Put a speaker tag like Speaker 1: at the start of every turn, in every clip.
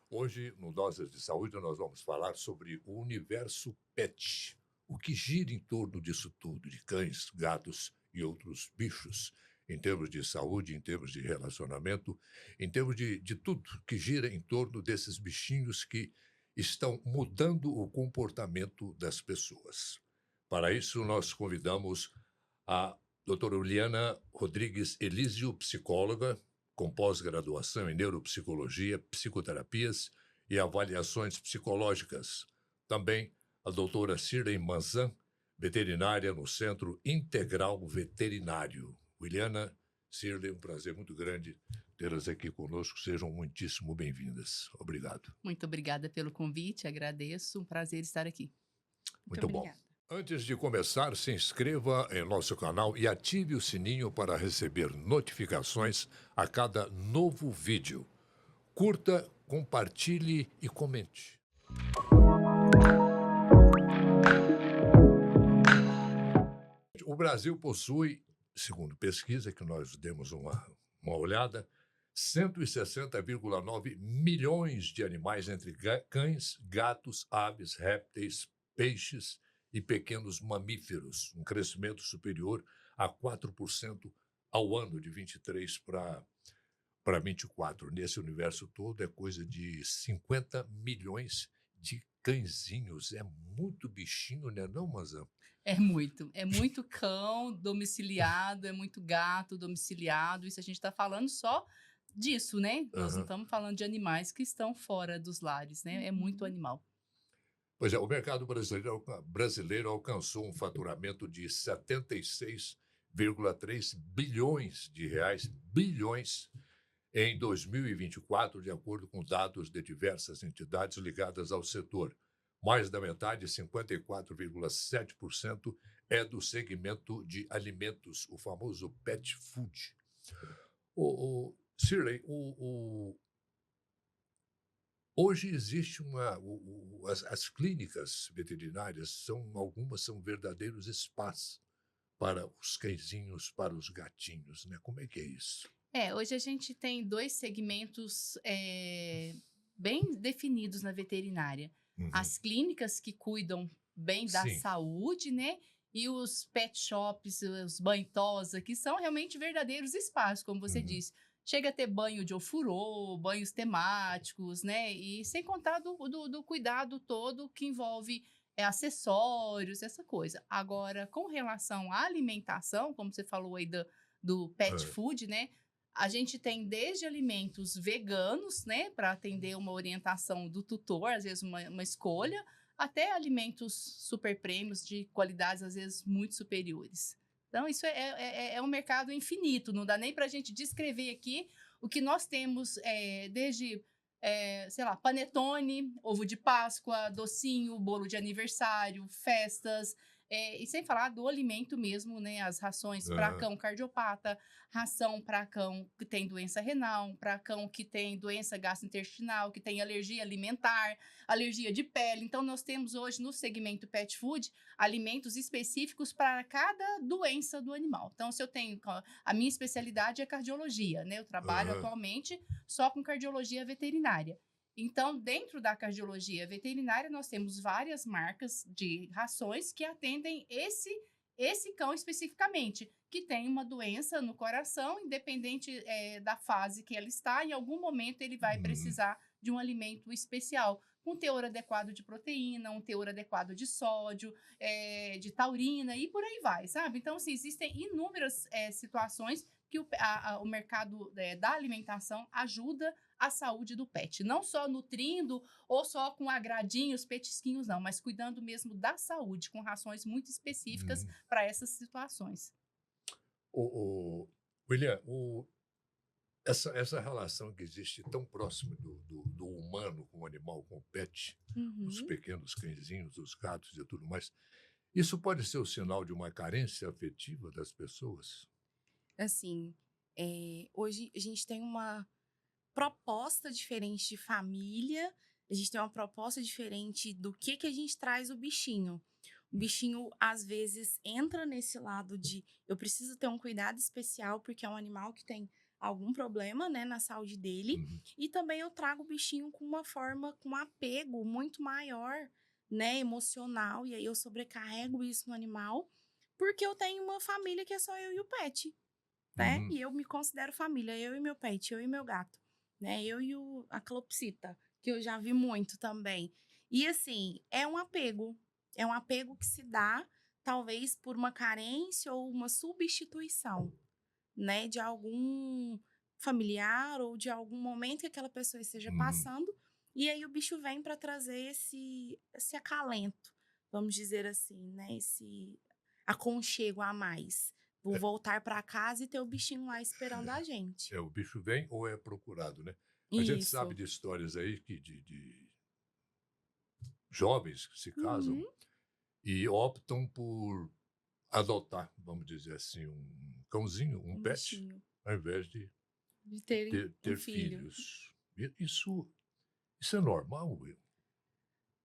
Speaker 1: Hoje, no Doses de Saúde, nós vamos falar sobre o universo pet, o que gira em torno disso tudo, de cães, gatos e outros bichos, em termos de saúde, em termos de relacionamento, em termos de tudo que gira em torno desses bichinhos que estão mudando o comportamento das pessoas. Para isso, nós convidamos a doutora Uliana Rodrigues Elísio, psicóloga, com pós-graduação em neuropsicologia, psicoterapias e avaliações psicológicas. Também a doutora Cirlei Manzan, veterinária no Centro Integral Veterinário. Uliana, Cirlei, um prazer muito grande tê-las aqui conosco. Sejam muitíssimo bem-vindas. Obrigado.
Speaker 2: Muito obrigada pelo convite, agradeço, um prazer estar aqui.
Speaker 3: Muito
Speaker 1: Muito bom.
Speaker 3: obrigada.
Speaker 1: Antes de começar, se inscreva em nosso canal e ative o sininho para receber notificações a cada novo vídeo. Curta, compartilhe e comente. O Brasil possui, segundo pesquisa que nós demos uma olhada, 160,9 milhões de animais entre cães, gatos, aves, répteis, peixes e pequenos mamíferos, um crescimento superior a 4% ao ano de 23 para 24. Nesse universo todo é coisa de 50 milhões de cãezinhos. É muito bichinho, né, não, Mazan?
Speaker 2: É muito cão domiciliado, é muito gato domiciliado, isso a gente está falando só disso, né? Nós não
Speaker 1: Aham.
Speaker 2: estamos falando de animais que estão fora dos lares, né? É muito animal.
Speaker 1: Pois é, o mercado brasileiro alcançou um faturamento de 76,3 bilhões de reais, bilhões, em 2024, de acordo com dados de diversas entidades ligadas ao setor. Mais da metade, 54,7%, é do segmento de alimentos, o famoso pet food. Shirley, hoje existe as clínicas veterinárias, algumas são verdadeiros spas para os cãezinhos, para os gatinhos, né? Como é que é isso?
Speaker 2: Hoje a gente tem dois segmentos bem definidos na veterinária.
Speaker 1: Uhum.
Speaker 2: As clínicas que cuidam bem da
Speaker 1: Sim.
Speaker 2: saúde, né? E os pet shops, os banho-tosa, que são realmente verdadeiros espaços, como você
Speaker 1: Uhum.
Speaker 2: disse. Chega a ter banho de ofurô, banhos temáticos, né? E sem contar do cuidado todo que envolve acessórios, essa coisa. Agora, com relação à alimentação, como você falou aí do pet
Speaker 1: É.
Speaker 2: food, né? A gente tem desde alimentos veganos, né, para atender uma orientação do tutor, às vezes uma escolha, até alimentos super prêmios de qualidades, às vezes, muito superiores. Então, isso é um mercado infinito, não dá nem para a gente descrever aqui o que nós temos desde, sei lá, panetone, ovo de Páscoa, docinho, bolo de aniversário, festas, e sem falar do alimento mesmo, né? As rações para
Speaker 1: Aham.
Speaker 2: cão cardiopata, ração para cão que tem doença renal, para cão que tem doença gastrointestinal, que tem alergia alimentar, alergia de pele. Então, nós temos hoje no segmento pet food alimentos específicos para cada doença do animal. Então, se eu tenho. A minha especialidade é cardiologia, né? Eu trabalho
Speaker 1: Aham.
Speaker 2: atualmente só com cardiologia veterinária. Então, dentro da cardiologia veterinária, nós temos várias marcas de rações que atendem esse cão especificamente, que tem uma doença no coração, independente da fase que ela está, em algum momento ele vai
Speaker 1: Uhum.
Speaker 2: precisar de um alimento especial, com teor adequado de proteína, um teor adequado de sódio, de taurina e por aí vai, sabe? Então, assim, existem inúmeras situações que o mercado da alimentação ajuda a saúde do pet. Não só nutrindo ou só com agradinhos, petisquinhos, não, mas cuidando mesmo da saúde, com rações muito específicas
Speaker 1: Uhum.
Speaker 2: para essas situações.
Speaker 1: William, essa relação que existe tão próxima do humano com o animal, com o pet, os
Speaker 2: Uhum.
Speaker 1: pequenos cãezinhos, os gatos e tudo mais, isso pode ser o sinal de uma carência afetiva das pessoas?
Speaker 3: Assim, hoje a gente tem uma proposta diferente de família, a gente tem uma proposta diferente do que a gente traz o bichinho. O bichinho, às vezes, entra nesse lado de eu preciso ter um cuidado especial porque é um animal que tem algum problema, né, na saúde dele.
Speaker 1: Uhum.
Speaker 3: E também eu trago o bichinho com uma forma, com um apego muito maior, né, emocional. E aí eu sobrecarrego isso no animal, porque eu tenho uma família que é só eu e o pet, né?
Speaker 1: Uhum.
Speaker 3: E eu me considero família, eu e meu pet, eu e meu gato, né? Eu e a calopsita, que eu já vi muito também. E assim, é um apego que se dá talvez por uma carência ou uma substituição, né, de algum familiar ou de algum momento que aquela pessoa esteja
Speaker 1: Uhum.
Speaker 3: passando, e aí o bicho vem para trazer esse acalento, vamos dizer assim, né, esse aconchego a mais. Vou
Speaker 1: É,
Speaker 3: voltar para casa e ter o bichinho lá esperando a gente.
Speaker 1: o bicho vem ou é procurado, né? A gente sabe
Speaker 3: Isso.
Speaker 1: de histórias aí que de jovens que se casam
Speaker 3: Uhum.
Speaker 1: e optam por adotar, vamos dizer assim, um cãozinho, um
Speaker 3: Um
Speaker 1: pet,
Speaker 3: bichinho.
Speaker 1: ao invés de
Speaker 3: De terem um
Speaker 1: ter
Speaker 3: filho.
Speaker 1: filhos. Isso é normal, Will?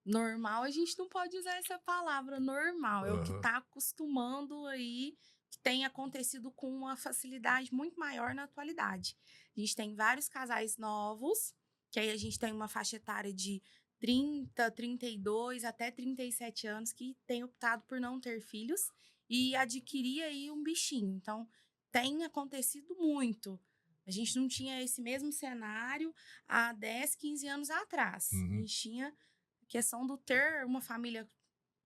Speaker 3: Normal, a gente não pode usar essa palavra normal. É o que
Speaker 1: Aham.
Speaker 3: está acostumando aí, que tem acontecido com uma facilidade muito maior na atualidade. A gente tem vários casais novos, que aí a gente tem uma faixa etária de 30, 32 até 37 anos que tem optado por não ter filhos e adquirir aí um bichinho. Então, tem acontecido muito. A gente não tinha esse mesmo cenário há 10, 15 anos atrás. A
Speaker 1: Uhum.
Speaker 3: gente tinha questão do ter uma família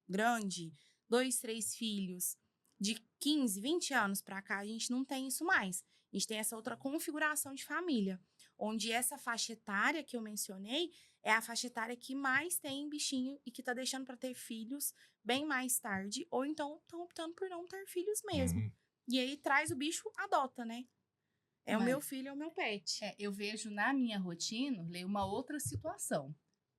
Speaker 3: grande, 2, 3 filhos, de 15, 20 anos para cá, a gente não tem isso mais. A gente tem essa outra configuração de família, onde essa faixa etária que eu mencionei é a faixa etária que mais tem bichinho e que tá deixando para ter filhos bem mais tarde, ou então estão optando por não ter filhos mesmo.
Speaker 1: Uhum.
Speaker 3: E aí traz o bicho, adota, né? É o meu
Speaker 2: Mas
Speaker 3: filho, é o meu pet.
Speaker 2: eu vejo na minha rotina, Lê, uma outra situação.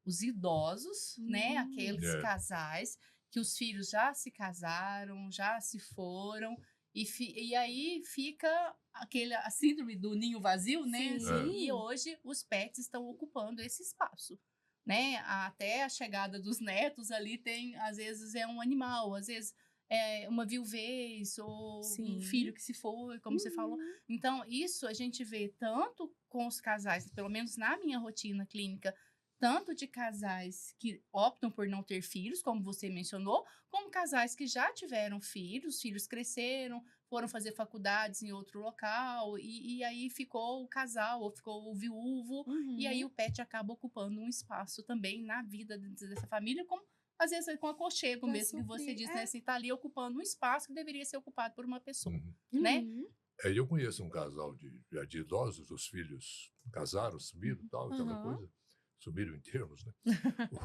Speaker 2: Os idosos, né, aqueles
Speaker 1: É.
Speaker 2: casais que os filhos já se casaram, já se foram, e aí fica a síndrome do ninho vazio, né? Assim, e
Speaker 3: Sim.
Speaker 2: hoje os pets estão ocupando esse espaço. Né? Até a chegada dos netos ali tem, às vezes é um animal, às vezes é uma viuvez ou um
Speaker 3: Sim.
Speaker 2: filho que se foi, como você falou.
Speaker 3: Uhum.
Speaker 2: Então, isso a gente vê tanto com os casais, pelo menos na minha rotina clínica, tanto de casais que optam por não ter filhos, como você mencionou, como casais que já tiveram filhos, os filhos cresceram, foram fazer faculdades em outro local, e aí ficou o casal, ou ficou o viúvo, e aí
Speaker 3: Uhum.
Speaker 2: o pet acaba ocupando um espaço também na vida dessa família, como às vezes com aconchego
Speaker 3: Pra
Speaker 2: mesmo, que você
Speaker 3: suprir.
Speaker 2: disse, né?
Speaker 3: É.
Speaker 2: Assim, tá ali ocupando um espaço que deveria ser ocupado por uma pessoa,
Speaker 1: Uhum.
Speaker 2: né?
Speaker 3: Uhum.
Speaker 1: Eu conheço um casal de idosos, os filhos casaram, sumiram, tal, aquela
Speaker 3: Aham.
Speaker 1: coisa. Sumiram em termos, né?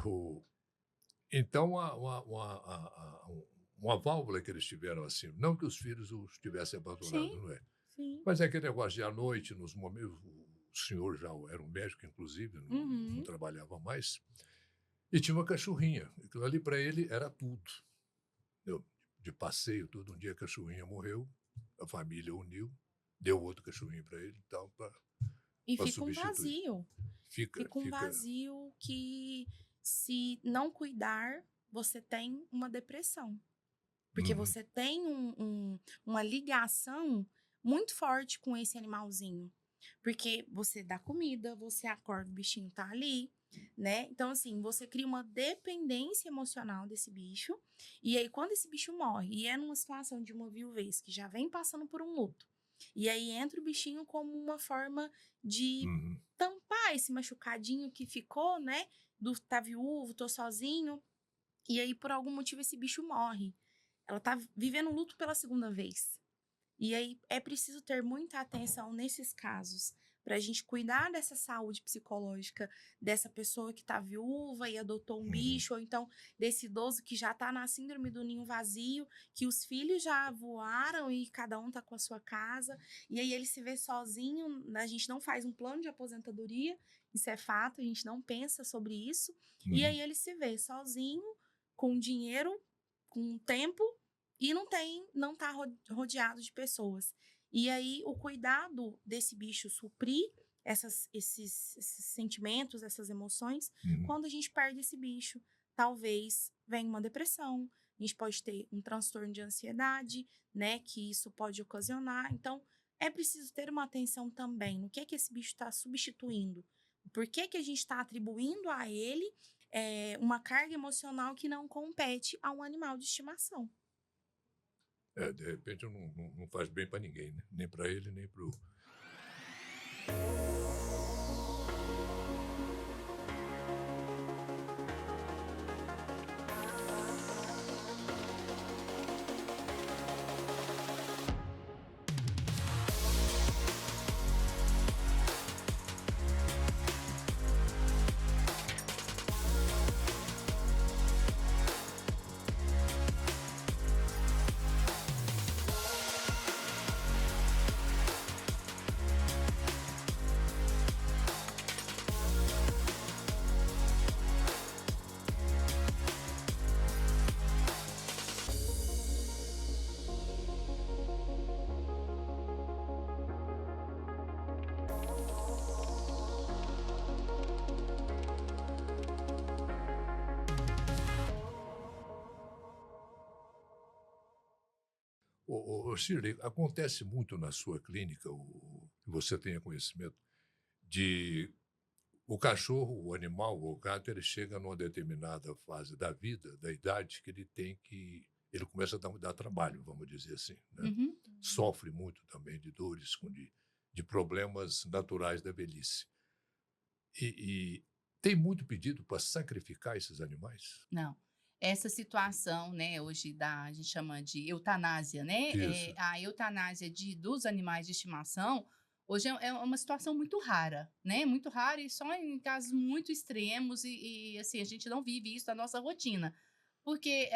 Speaker 1: O- então, uma válvula que eles tiveram assim, não que os filhos os tivessem
Speaker 3: Sim,
Speaker 1: abandonado, não é?
Speaker 3: sim.
Speaker 1: Mas é aquele negócio de à noite, nos momentos, o senhor já era um médico, inclusive, não
Speaker 3: Uhum.
Speaker 1: trabalhava mais, e tinha uma cachorrinha. Aquilo ali para ele era tudo. Entendeu? De passeio, todo um dia a cachorrinha morreu, a família uniu, deu outro cachorrinho para ele e tal,
Speaker 3: E
Speaker 1: para
Speaker 3: fica um
Speaker 1: substituir.
Speaker 3: vazio.
Speaker 1: Fica,
Speaker 3: Fica um
Speaker 1: fica.
Speaker 3: vazio que, se não cuidar, você tem uma depressão. Porque
Speaker 1: Uhum,
Speaker 3: você tem uma ligação muito forte com esse animalzinho. Porque você dá comida, você acorda, o bichinho tá ali, né? Então, assim, você cria uma dependência emocional desse bicho. E aí, quando esse bicho morre, e é numa situação de uma viuvez que já vem passando por um luto, e aí entra o bichinho como uma forma de
Speaker 1: uhum,
Speaker 3: tampar esse machucadinho que ficou, né? Do tá viúvo, tô sozinho. E aí, por algum motivo, esse bicho morre. Ela tá vivendo luto pela segunda vez. E aí é preciso ter muita atenção nesses casos para a gente cuidar dessa saúde psicológica dessa pessoa que está viúva e adotou um
Speaker 1: uhum,
Speaker 3: bicho, ou então desse idoso que já está na síndrome do ninho vazio, que os filhos já voaram e cada um está com a sua casa, e aí ele se vê sozinho. A gente não faz um plano de aposentadoria, isso é fato, a gente não pensa sobre isso, e
Speaker 1: uhum,
Speaker 3: aí ele se vê sozinho, com dinheiro, com tempo, e não tá rodeado de pessoas. E aí o cuidado desse bicho suprir esses sentimentos, essas emoções,
Speaker 1: uhum,
Speaker 3: quando a gente perde esse bicho, talvez venha uma depressão, a gente pode ter um transtorno de ansiedade, né, que isso pode ocasionar. Então, é preciso ter uma atenção também no que esse bicho está substituindo. Por que a gente está atribuindo a ele uma carga emocional que não compete a um animal de estimação.
Speaker 1: De repente não faz bem para ninguém, né? Nem para ele, nem para o... Shirley, acontece muito na sua clínica, que você tenha conhecimento, de o cachorro, o animal, o gato, ele chega numa determinada fase da vida, da idade, que ele começa a dar trabalho, vamos dizer assim, né?
Speaker 2: Uhum.
Speaker 1: Sofre muito também de dores, de problemas naturais da velhice. E tem muito pedido para sacrificar esses animais?
Speaker 2: Não. Essa situação, né, hoje a gente chama de eutanásia, né?
Speaker 1: Isso.
Speaker 2: A eutanásia dos animais de estimação, hoje é uma situação muito rara, né? Muito rara e só em casos muito extremos assim, a gente não vive isso na nossa rotina. Porque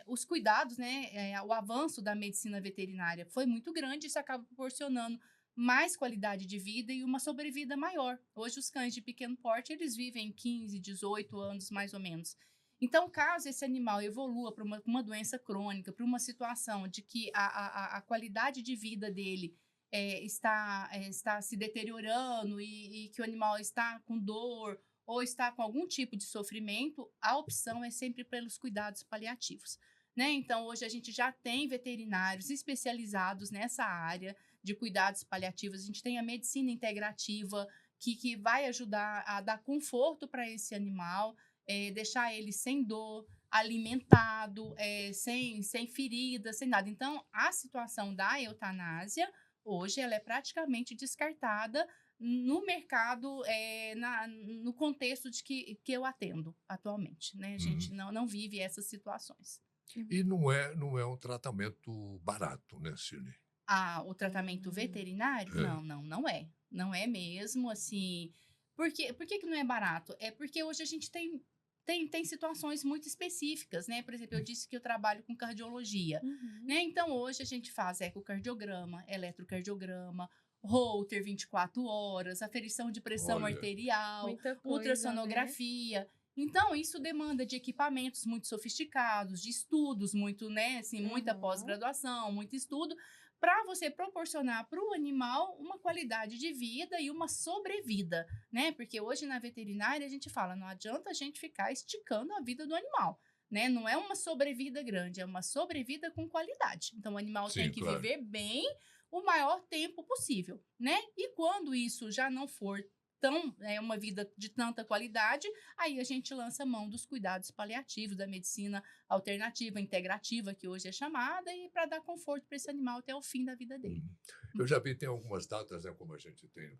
Speaker 2: os cuidados, né, o avanço da medicina veterinária foi muito grande, isso acaba proporcionando mais qualidade de vida e uma sobrevida maior. Hoje, os cães de pequeno porte, eles vivem 15, 18 anos, mais ou menos. Então, caso esse animal evolua para uma doença crônica, para uma situação de que a qualidade de vida dele está se deteriorando e que o animal está com dor ou está com algum tipo de sofrimento, a opção é sempre pelos cuidados paliativos, né? Então, hoje a gente já tem veterinários especializados nessa área de cuidados paliativos. A gente tem a medicina integrativa que vai ajudar a dar conforto para esse animal, deixar ele sem dor, alimentado, sem feridas, sem nada. Então, a situação da eutanásia, hoje, ela é praticamente descartada no mercado, no contexto de que eu atendo atualmente, né? A gente não vive essas situações.
Speaker 1: E não é um tratamento barato, né, Shirley?
Speaker 2: O tratamento veterinário? Não é. Não é mesmo, assim... Por que não é barato? É porque hoje a gente tem situações muito específicas, né? Por exemplo, eu disse que eu trabalho com cardiologia, né? Então, hoje a gente faz ecocardiograma, eletrocardiograma, Holter 24 horas, aferição de pressão arterial, ultrassonografia. Né? Então, isso demanda de equipamentos muito sofisticados, de estudos muito, né? Assim, muita pós-graduação, muito estudo, para você proporcionar para o animal uma qualidade de vida e uma sobrevida, né? Porque hoje na veterinária a gente fala, não adianta a gente ficar esticando a vida do animal, né? Não é uma sobrevida grande, é uma sobrevida com qualidade. Então o animal tem que viver bem o maior tempo possível, né? E quando isso já não for uma vida de tanta qualidade, aí a gente lança mão dos cuidados paliativos, da medicina alternativa, integrativa, que hoje é chamada, e para dar conforto para esse animal até o fim da vida dele.
Speaker 1: Eu já vi, tem algumas datas, né, como a gente tem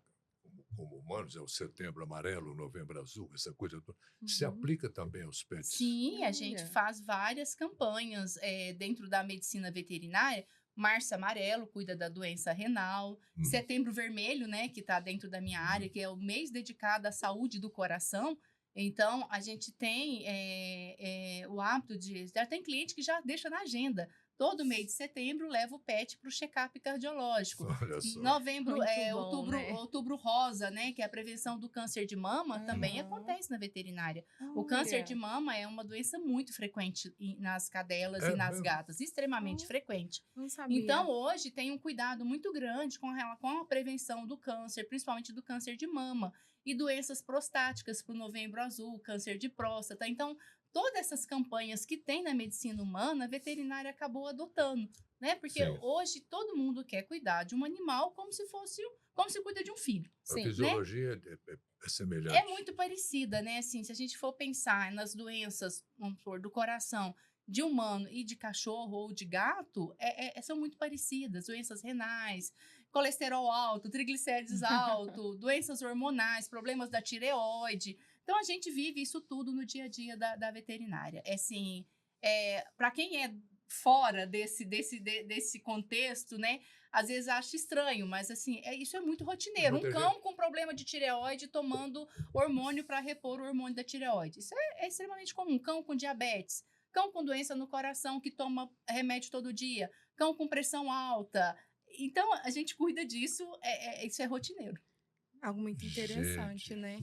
Speaker 1: como humanos, é o setembro amarelo, novembro azul, essa coisa toda. Se aplica também aos pets?
Speaker 2: Sim, a gente faz várias campanhas dentro da medicina veterinária. Março amarelo cuida da doença renal, setembro vermelho, né, que está dentro da minha área, que é o mês dedicado à saúde do coração. Então, a gente tem o hábito já tem cliente que já deixa na agenda. Todo mês de setembro leva o pet para o check-up cardiológico.
Speaker 1: Olha só.
Speaker 2: Novembro, outubro rosa, né, que é a prevenção do câncer de mama, também acontece na veterinária. O câncer de mama é uma doença muito frequente nas cadelas e nas gatas, extremamente frequente.
Speaker 3: Não sabia.
Speaker 2: Então, hoje tem um cuidado muito grande com a prevenção do câncer, principalmente do câncer de mama. e doenças prostáticas para o Novembro Azul, câncer de próstata. Então, todas essas campanhas que tem na medicina humana, a veterinária acabou adotando, né? Porque
Speaker 1: Sim.
Speaker 2: hoje todo mundo quer cuidar de um animal como se cuida de um filho.
Speaker 1: A
Speaker 3: Sim,
Speaker 1: fisiologia é semelhante.
Speaker 2: É muito parecida, né? Assim, se a gente for pensar nas doenças, vamos supor, do coração de humano e de cachorro ou de gato, são muito parecidas. Doenças renais, colesterol alto, triglicérides alto, doenças hormonais, problemas da tireoide. Então, a gente vive isso tudo no dia a dia da veterinária. É assim, para quem é fora desse contexto, né? Às vezes acha estranho, mas assim, isso é muito rotineiro. Um
Speaker 1: Muita
Speaker 2: cão com problema de tireoide tomando hormônio para repor o hormônio da tireoide. Isso é extremamente comum. Cão com diabetes, cão com doença no coração que toma remédio todo dia, cão com pressão alta. Então, a gente cuida disso, isso é rotineiro.
Speaker 3: algo muito interessante,
Speaker 1: Gente.
Speaker 3: né?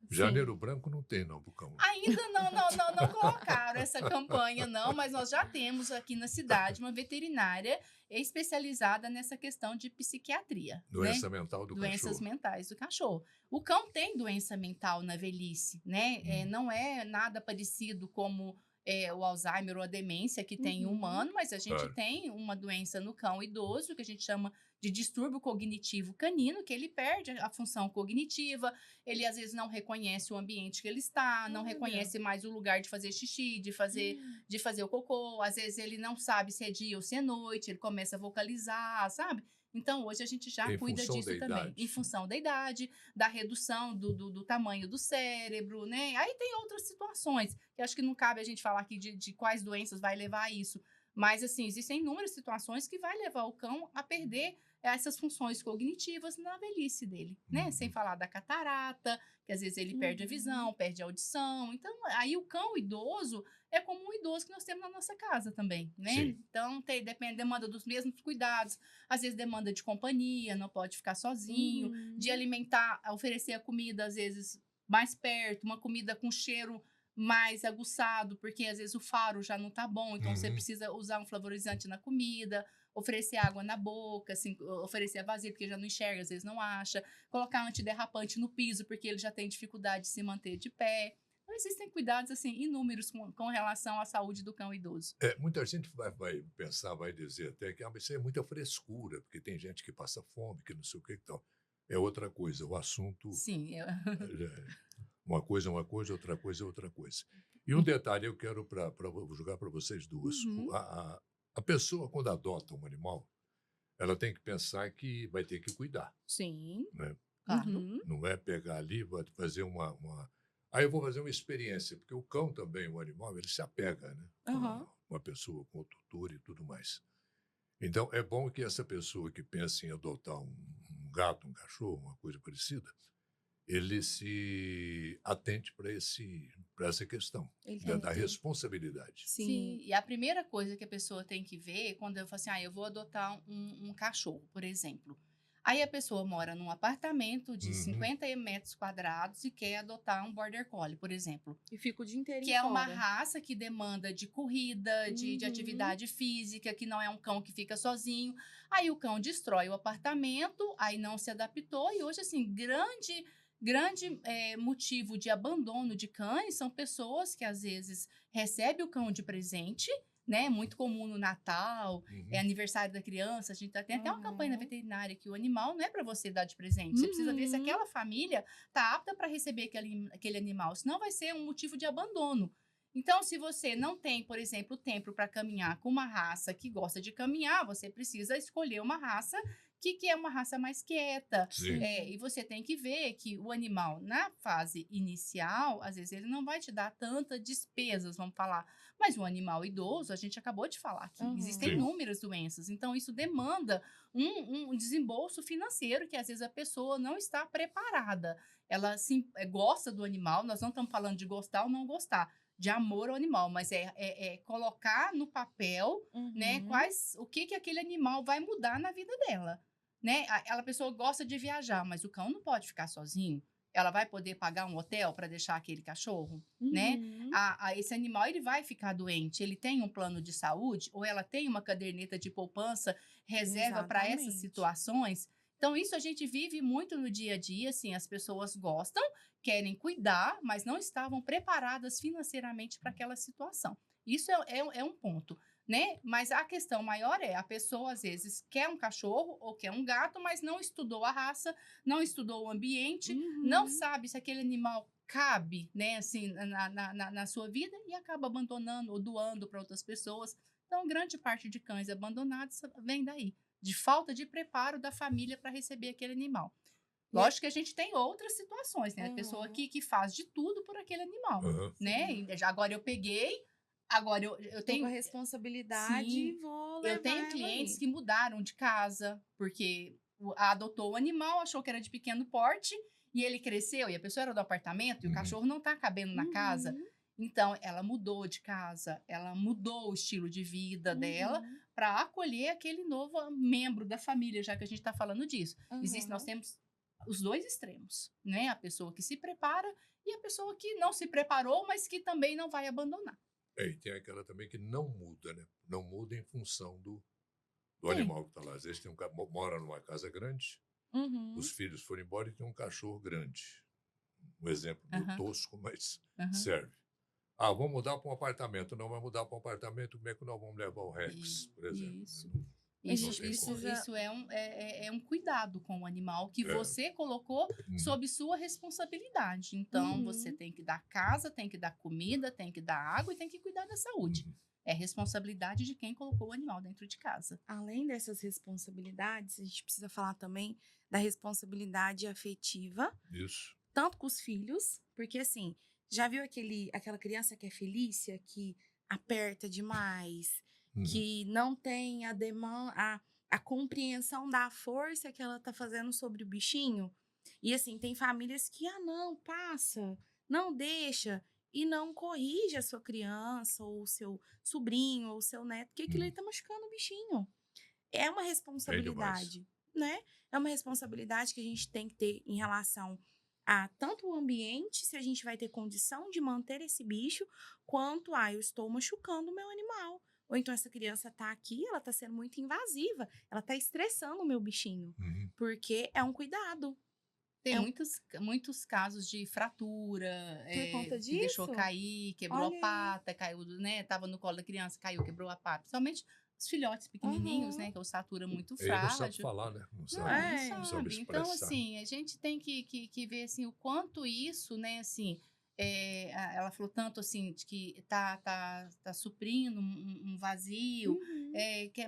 Speaker 1: Janeiro Branco não tem, não, Bucão.
Speaker 2: Ainda não colocaram essa campanha, não, mas nós já temos aqui na cidade uma veterinária especializada nessa questão de psiquiatria.
Speaker 1: Doença
Speaker 2: né?
Speaker 1: mental do
Speaker 2: Doenças
Speaker 1: cachorro.
Speaker 2: mentais do cachorro. O cão tem doença mental na velhice, né? Não é nada parecido como o Alzheimer ou a demência que tem em
Speaker 3: Uhum.
Speaker 2: humano, mas a gente
Speaker 1: Claro.
Speaker 2: tem uma doença no cão idoso, que a gente chama de distúrbio cognitivo canino, que ele perde a função cognitiva, ele às vezes não reconhece o ambiente que ele está, não
Speaker 3: Olha.
Speaker 2: reconhece mais o lugar de fazer xixi, de fazer o cocô, às vezes ele não sabe se é dia ou se é noite, ele começa a vocalizar, sabe? Então, hoje a gente já
Speaker 1: Em
Speaker 2: cuida
Speaker 1: função
Speaker 2: disso
Speaker 1: da
Speaker 2: também,
Speaker 1: idade.
Speaker 2: em função da idade, da redução do tamanho do cérebro, né? Aí tem outras situações, que acho que não cabe a gente falar aqui de quais doenças vai levar a isso, mas, assim, existem inúmeras situações que vai levar o cão a perder essas funções cognitivas na velhice dele, né?
Speaker 1: Uhum.
Speaker 2: Sem falar da catarata, que às vezes ele perde a visão, perde a audição. Então, aí o cão idoso é como um idoso que nós temos na nossa casa também, né?
Speaker 1: Sim.
Speaker 2: Então, demanda dos mesmos cuidados, às vezes demanda de companhia, não pode ficar sozinho, de alimentar, oferecer a comida, às vezes, mais perto, uma comida com cheiro mais aguçado, porque às vezes o faro já não tá bom, então você
Speaker 1: Uhum.
Speaker 2: precisa usar um flavorizante na comida, oferecer água na boca, assim, oferecer a vazia, porque já não enxerga, às vezes não acha, colocar antiderrapante no piso, porque ele já tem dificuldade de se manter de pé. Então, existem cuidados, assim, inúmeros com relação à saúde do cão idoso.
Speaker 1: Muita gente vai pensar, vai dizer até que mas isso é muita frescura, porque tem gente que passa fome, que não sei o que e tal. É outra coisa, o assunto
Speaker 2: Sim,
Speaker 1: uma coisa é uma coisa, outra coisa é outra coisa. E um detalhe eu quero vou jogar para vocês duas.
Speaker 3: Uhum.
Speaker 1: A pessoa, quando adota um animal, ela tem que pensar que vai ter que cuidar,
Speaker 3: Sim.
Speaker 1: né?
Speaker 2: claro.
Speaker 3: Uhum.
Speaker 1: Não é pegar ali, vai fazer uma... Aí eu vou fazer uma experiência, porque o cão também, o animal, ele se apega, né?
Speaker 3: Aham.
Speaker 1: A uma pessoa com o tutor e tudo mais. Então, é bom que essa pessoa que pensa em adotar um gato, um cachorro, uma coisa parecida, ele se atente para essa questão
Speaker 3: Ele
Speaker 1: da
Speaker 3: tem que-
Speaker 1: responsabilidade.
Speaker 2: Sim, e a primeira coisa que a pessoa tem que ver, quando eu falo assim, eu vou adotar um cachorro, por exemplo. Aí a pessoa mora num apartamento de
Speaker 1: Uhum.
Speaker 2: 50 metros quadrados e quer adotar um Border Collie, por exemplo.
Speaker 3: E fica o dia inteiro
Speaker 2: Que é uma
Speaker 3: fora.
Speaker 2: raça que demanda de corrida, de
Speaker 3: Uhum.
Speaker 2: atividade física, que não é um cão que fica sozinho. Aí o cão destrói o apartamento, aí não se adaptou. E hoje, assim, grande motivo de abandono de cães são pessoas que, às vezes, recebem o cão de presente, né? Muito comum no Natal,
Speaker 1: Uhum.
Speaker 2: aniversário da criança. A gente tem até uma campanha na
Speaker 3: Uhum.
Speaker 2: veterinária que o animal não é para você dar de presente. Você precisa ver se
Speaker 3: Uhum.
Speaker 2: aquela família está apta para receber aquele animal, senão vai ser um motivo de abandono. Então, se você não tem, por exemplo, tempo para caminhar com uma raça que gosta de caminhar, você precisa escolher uma raça que é uma raça mais quieta.
Speaker 1: Sim.
Speaker 2: E você tem que ver que o animal, na fase inicial, às vezes ele não vai te dar tantas despesas, vamos falar. Mas o animal idoso, a gente acabou de falar que
Speaker 3: Uhum.
Speaker 2: existem
Speaker 1: Sim.
Speaker 2: inúmeras doenças. Então, isso demanda um desembolso financeiro que, às vezes, a pessoa não está preparada. Ela gosta do animal, nós não estamos falando de gostar ou não gostar, de amor ao animal, mas é colocar no papel, né,
Speaker 3: Uhum.
Speaker 2: o que aquele animal vai mudar na vida dela, né? Aquela pessoa gosta de viajar, mas o cão não pode ficar sozinho. Ela vai poder pagar um hotel para deixar aquele cachorro, né?
Speaker 3: Uhum.
Speaker 2: Esse animal ele vai ficar doente. Ele tem um plano de saúde ou ela tem uma caderneta de poupança reserva para essas
Speaker 3: Exatamente.
Speaker 2: situações. Então, isso a gente vive muito no dia a dia, assim, as pessoas gostam, querem cuidar, mas não estavam preparadas financeiramente para aquela situação. Isso é um ponto, né? Mas a questão maior é, a pessoa às vezes quer um cachorro ou quer um gato, mas não estudou a raça, não estudou o ambiente, não sabe se aquele animal cabe, né, assim, na sua vida e acaba abandonando ou doando para outras pessoas. Então, grande parte de cães abandonados vem daí, de falta de preparo da família para receber aquele animal. Lógico que a gente tem outras situações, né? A pessoa que faz de tudo por aquele animal,
Speaker 1: Aham.
Speaker 2: né? Agora eu peguei, agora eu
Speaker 3: Tô com
Speaker 2: tenho...
Speaker 3: a responsabilidade
Speaker 2: Sim,
Speaker 3: e vou
Speaker 2: eu
Speaker 3: levar
Speaker 2: tenho
Speaker 3: ela
Speaker 2: clientes
Speaker 3: ali.
Speaker 2: que mudaram de casa, porque adotou o animal, achou que era de pequeno porte, e ele cresceu, e a pessoa era do apartamento, e o
Speaker 1: Uhum.
Speaker 2: cachorro não tá cabendo na casa.
Speaker 3: Uhum,
Speaker 2: Então, ela mudou de casa, ela mudou o estilo de vida dela
Speaker 3: uhum,
Speaker 2: para acolher aquele novo membro da família, já que a gente está falando disso. Nós
Speaker 3: aham.
Speaker 2: temos os dois extremos, né? A pessoa que se prepara e a pessoa que não se preparou, mas que também não vai abandonar.
Speaker 1: E tem aquela também que não muda, né? Não muda em função do
Speaker 2: Tem.
Speaker 1: animal que está lá. Às vezes tem mora numa casa grande,
Speaker 3: Uhum.
Speaker 1: os filhos foram embora e tem um cachorro grande. Um exemplo meio
Speaker 2: Aham,
Speaker 1: tosco, mas
Speaker 2: aham.
Speaker 1: serve. Ah, vamos mudar para um apartamento. Não vai mudar para um apartamento, como é que nós vamos levar o Rex, por exemplo?
Speaker 2: Isso.
Speaker 3: A
Speaker 1: Não
Speaker 3: gente
Speaker 2: Isso,
Speaker 1: tem
Speaker 2: isso,
Speaker 1: como.
Speaker 3: precisa.
Speaker 2: isso é um cuidado com o animal que
Speaker 1: É.
Speaker 2: você colocou
Speaker 1: Uhum.
Speaker 2: sob sua responsabilidade. Então, você
Speaker 3: Uhum.
Speaker 2: tem que dar casa, tem que dar comida, tem que dar água e tem que cuidar da saúde.
Speaker 1: Uhum.
Speaker 2: É responsabilidade de quem colocou o animal dentro de casa.
Speaker 3: Além dessas responsabilidades, a gente precisa falar também da responsabilidade afetiva,
Speaker 1: Isso.
Speaker 3: tanto com os filhos, porque assim, já viu aquela criança que é Felícia, que aperta demais,
Speaker 1: Uhum.
Speaker 3: que não tem a compreensão da força que ela tá fazendo sobre o bichinho? E assim, tem famílias que, não, passa, não deixa, e não corrige a sua criança, ou o seu sobrinho, ou o seu neto, que aquilo aí
Speaker 1: Uhum.
Speaker 3: tá machucando o bichinho. É uma
Speaker 1: É demais.
Speaker 3: responsabilidade, né? É uma responsabilidade que a gente tem que ter em relação a tanto o ambiente, se a gente vai ter condição de manter esse bicho, quanto eu estou machucando o meu animal. Ou então essa criança tá aqui, ela tá sendo muito invasiva, ela tá estressando o meu bichinho,
Speaker 1: Uhum.
Speaker 3: porque é um cuidado.
Speaker 2: Tem
Speaker 3: É um
Speaker 2: muitos casos de fratura,
Speaker 3: por conta
Speaker 2: que deixou
Speaker 3: disso?
Speaker 2: cair, quebrou a
Speaker 3: Olha aí.
Speaker 2: pata, caiu, né? Tava no colo da criança, caiu, quebrou a pata. Principalmente os filhotes pequenininhos,
Speaker 3: Aham.
Speaker 2: né? Que é estatura muito
Speaker 1: Ele não sabe
Speaker 2: frágil.
Speaker 1: falar, né? Não
Speaker 2: Não,
Speaker 1: sabe,
Speaker 2: não
Speaker 3: É.
Speaker 1: não sabe
Speaker 2: sabe. Então,
Speaker 1: expressar.
Speaker 2: assim, a gente tem que ver, assim, o quanto isso, né, assim, ela falou tanto, assim, de que tá suprindo um vazio,
Speaker 3: Uhum.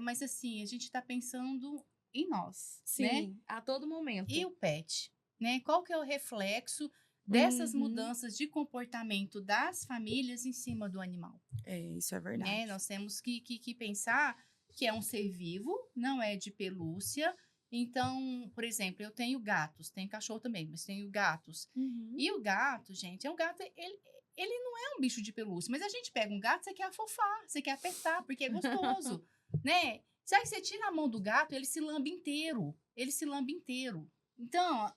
Speaker 2: mas, assim, a gente está pensando em nós, né?
Speaker 3: Sim, a todo
Speaker 2: E
Speaker 3: momento.
Speaker 2: o pet, né? Qual que é o reflexo dessas
Speaker 3: Uhum.
Speaker 2: mudanças de comportamento das famílias em cima do animal?
Speaker 3: É, isso é
Speaker 2: Né?
Speaker 3: verdade.
Speaker 2: Nós temos que pensar que é um ser vivo, não é de pelúcia. Então, por exemplo, eu tenho gatos, tenho cachorro também, mas tenho gatos.
Speaker 3: Uhum.
Speaker 2: E o gato, gente, é um gato, ele não é um bicho de pelúcia, mas a gente pega um gato, você quer afofar, você quer apertar, porque é gostoso, né? Sabe que você tira a mão do gato, ele se lambe inteiro, ele se lambe inteiro. Então,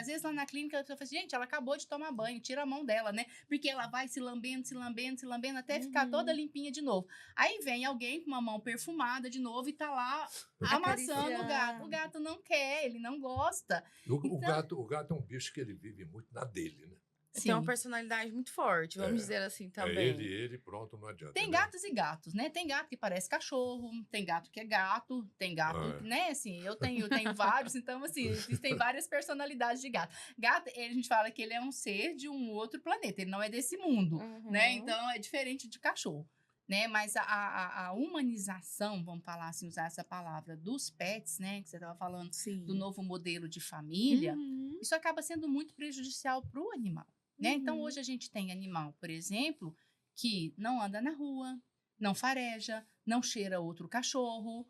Speaker 2: às vezes lá na clínica, a pessoa fala assim, gente, ela acabou de tomar banho, tira a mão dela, né? Porque ela vai se lambendo, se lambendo, se lambendo, até ficar toda
Speaker 3: Uhum.
Speaker 2: limpinha de novo. Aí vem alguém com uma mão perfumada de novo e tá lá amassando o gato. O
Speaker 3: Acariciar.
Speaker 2: gato não quer, ele não gosta.
Speaker 1: O
Speaker 2: Então,
Speaker 1: gato é um bicho que ele vive muito na dele, né?
Speaker 3: Tem uma
Speaker 2: sim.
Speaker 3: personalidade muito forte, vamos
Speaker 1: É,
Speaker 3: dizer assim
Speaker 1: é
Speaker 3: também.
Speaker 1: ele, pronto, não adianta.
Speaker 2: Tem
Speaker 1: Ele
Speaker 2: gatos e gatos, né? Tem gato que parece cachorro, tem gato que é gato, tem gato,
Speaker 1: é,
Speaker 2: né? Assim, eu tenho vários, então, assim, existem várias personalidades de gato. Gato, a gente fala que ele é um ser de um outro planeta, ele não é desse mundo, né?
Speaker 3: Uhum.
Speaker 2: Então, é diferente de cachorro, né? Mas a humanização, vamos falar assim, usar essa palavra, dos pets, né? Que você estava falando do
Speaker 3: Sim.
Speaker 2: novo modelo de família,
Speaker 3: Uhum.
Speaker 2: isso acaba sendo muito prejudicial para o animal, né? Então,
Speaker 3: Uhum.
Speaker 2: hoje a gente tem animal, por exemplo, que não anda na rua, não fareja, não cheira outro cachorro,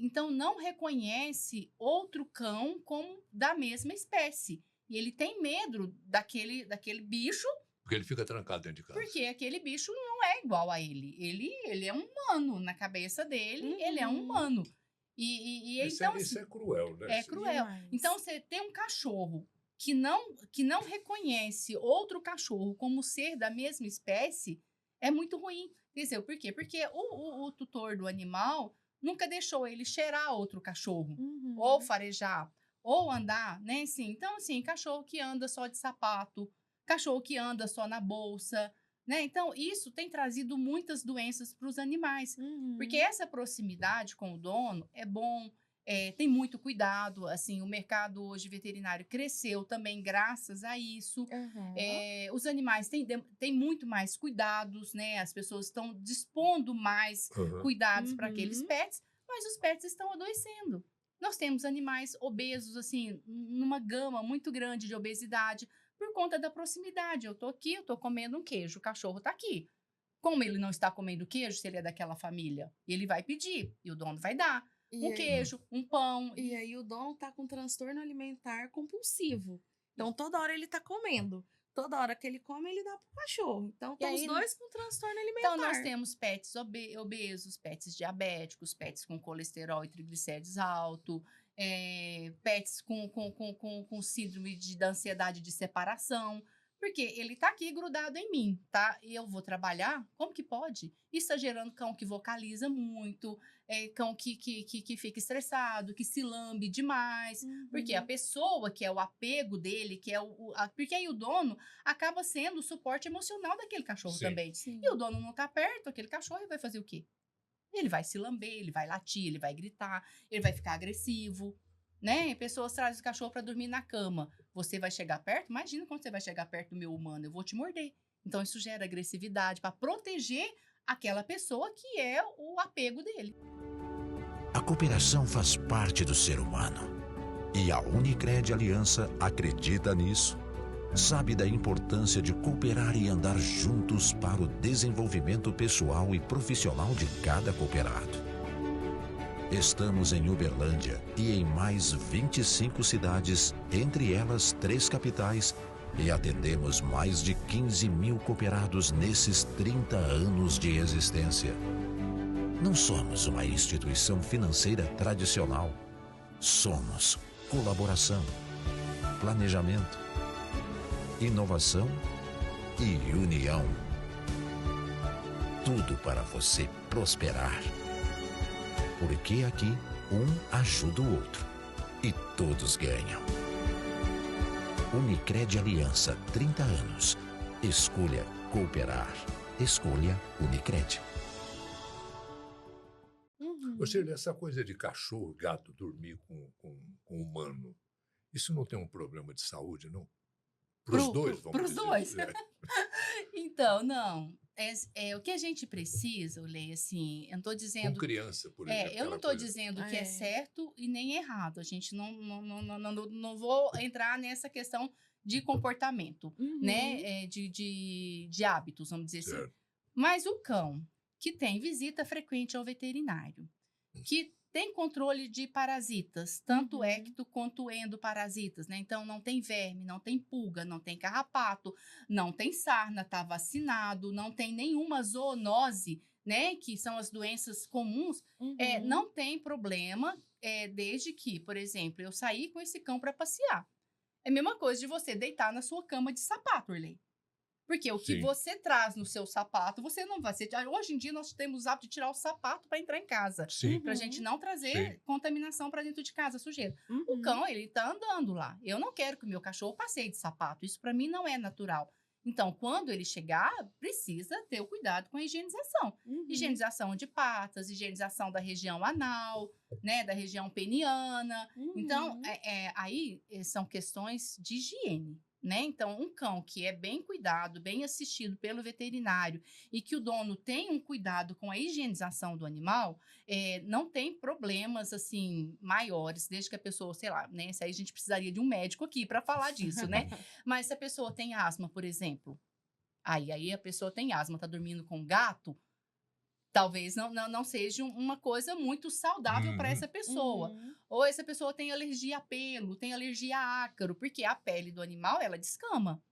Speaker 2: então não reconhece outro cão como da mesma espécie. E ele tem medo daquele bicho,
Speaker 1: porque ele fica trancado dentro de casa.
Speaker 2: porque aquele bicho não é igual a ele. Ele é humano, na cabeça dele, ele é um
Speaker 3: Uhum.
Speaker 2: humano. E então,
Speaker 1: Isso
Speaker 2: assim,
Speaker 1: é cruel, né?
Speaker 2: é
Speaker 1: Isso-
Speaker 2: cruel.
Speaker 3: Demais.
Speaker 2: Então, você tem um cachorro que não reconhece outro cachorro como ser da mesma espécie, é muito ruim. Quer dizer, por quê? Porque o tutor do animal nunca deixou ele cheirar outro cachorro, ou
Speaker 3: Uhum.
Speaker 2: farejar, ou andar, né, assim. Então, assim, cachorro que anda só de sapato, cachorro que anda só na bolsa, né? Então, isso tem trazido muitas doenças para os animais, porque
Speaker 3: Uhum.
Speaker 2: essa proximidade com o dono é bom, tem muito cuidado, assim, o mercado hoje veterinário cresceu também graças a isso.
Speaker 3: Aham.
Speaker 2: Os animais têm muito mais cuidados, né? As pessoas estão dispondo mais
Speaker 1: Aham.
Speaker 2: cuidados para aqueles
Speaker 3: Uhum.
Speaker 2: pets, mas os pets estão adoecendo. Nós temos animais obesos, assim, numa gama muito grande de obesidade, por conta da proximidade. Eu tô aqui, eu tô comendo um queijo, o cachorro tá aqui. Como ele não está comendo queijo, se ele é daquela família, ele vai pedir e o dono vai dar
Speaker 3: E
Speaker 2: um
Speaker 3: aí,
Speaker 1: Hum.
Speaker 2: queijo, um pão.
Speaker 3: e aí o dono tá com transtorno alimentar compulsivo. Então, toda hora ele tá comendo. Toda hora que ele come, ele dá pro cachorro. Então,
Speaker 2: E
Speaker 3: estão os
Speaker 2: aí,
Speaker 3: dois com transtorno
Speaker 2: então nós
Speaker 3: alimentar.
Speaker 2: temos pets obesos, pets diabéticos, pets com colesterol e triglicérides alto, pets com síndrome da ansiedade de separação. Porque ele tá aqui grudado em mim, tá? E eu vou trabalhar? Como que pode? Isso está gerando cão que vocaliza muito, cão que fica estressado, que se lambe demais. Porque a
Speaker 3: Uhum.
Speaker 2: pessoa que é o apego dele, que é porque aí o dono acaba sendo o suporte emocional daquele cachorro
Speaker 1: Sim.
Speaker 2: também. E o
Speaker 3: Sim.
Speaker 2: dono não tá perto, aquele cachorro ele vai fazer o quê? Ele vai se lamber, ele vai latir, ele vai gritar, ele vai ficar agressivo, né? E pessoas trazem o cachorro para dormir na cama. Você vai chegar perto? Imagina quando você vai chegar perto do meu humano, eu vou te morder. Então isso gera agressividade para proteger aquela pessoa que é o apego dele.
Speaker 4: A cooperação faz parte do ser humano. E a Unicred Aliança acredita nisso. Sabe da importância de cooperar e andar juntos para o desenvolvimento pessoal e profissional de cada cooperado. Estamos em Uberlândia e em mais 25 cidades, entre elas 3 capitais, e atendemos mais de 15 mil cooperados nesses 30 anos de existência. Não somos uma instituição financeira tradicional. Somos colaboração, planejamento, inovação e união. Tudo para você prosperar. Porque aqui um ajuda o outro e todos ganham. Unicred Aliança, 30 anos. Escolha cooperar. Escolha Unicred.
Speaker 3: Uhum.
Speaker 1: Ou seja, essa coisa de cachorro, gato dormir com humano, isso não tem um problema de saúde, não? Para os dois, vamos
Speaker 2: Pros
Speaker 1: dizer.
Speaker 2: dois. Então, não. O que a gente precisa, Lei, assim, eu não tô
Speaker 1: Com
Speaker 2: dizendo.
Speaker 1: criança, por exemplo.
Speaker 2: Eu não
Speaker 1: aquela
Speaker 2: estou
Speaker 1: coisa.
Speaker 2: dizendo que é
Speaker 3: É.
Speaker 2: certo e nem errado. A gente não vou entrar nessa questão de comportamento,
Speaker 3: Uhum.
Speaker 2: né? De hábitos, vamos dizer assim.
Speaker 1: Certo.
Speaker 2: Mas o cão que tem visita frequente ao veterinário, que tem controle de parasitas, tanto
Speaker 3: Uhum.
Speaker 2: ecto quanto endoparasitas, né? Então não tem verme, não tem pulga, não tem carrapato, não tem sarna, está vacinado, não tem nenhuma zoonose, né? Que são as doenças comuns.
Speaker 3: Uhum.
Speaker 2: Não tem problema, desde que, por exemplo, eu sair com esse cão para passear. É a mesma coisa de você deitar na sua cama de sapato, Orley. Porque o que
Speaker 1: Sim.
Speaker 2: você traz no seu sapato, você não vai. Hoje em dia, nós temos o hábito de tirar o sapato para entrar em casa.
Speaker 1: Sim.
Speaker 2: Para a gente não trazer
Speaker 1: Sim.
Speaker 2: contaminação para dentro de casa, sujeira. O
Speaker 3: Uhum.
Speaker 2: cão, ele tá andando lá. Eu não quero que o meu cachorro passeie de sapato. Isso para mim não é natural. Então, quando ele chegar, precisa ter o cuidado com a higienização.
Speaker 3: Uhum.
Speaker 2: Higienização de patas, higienização da região anal, né, da região peniana. Então,
Speaker 3: Uhum.
Speaker 2: aí são questões de higiene, né? Então, um cão que é bem cuidado, bem assistido pelo veterinário e que o dono tem um cuidado com a higienização do animal, não tem problemas, assim, maiores, desde que a pessoa, sei lá, né? Isso aí a gente precisaria de um médico aqui para falar disso, né? Mas se a pessoa tem asma, por exemplo, aí a pessoa tem asma, tá dormindo com um gato, talvez não seja uma coisa muito saudável para
Speaker 1: Uhum.
Speaker 2: essa pessoa.
Speaker 3: Uhum.
Speaker 2: Ou essa pessoa tem alergia a pelo, tem alergia a ácaro, porque a pele do animal, ela descama.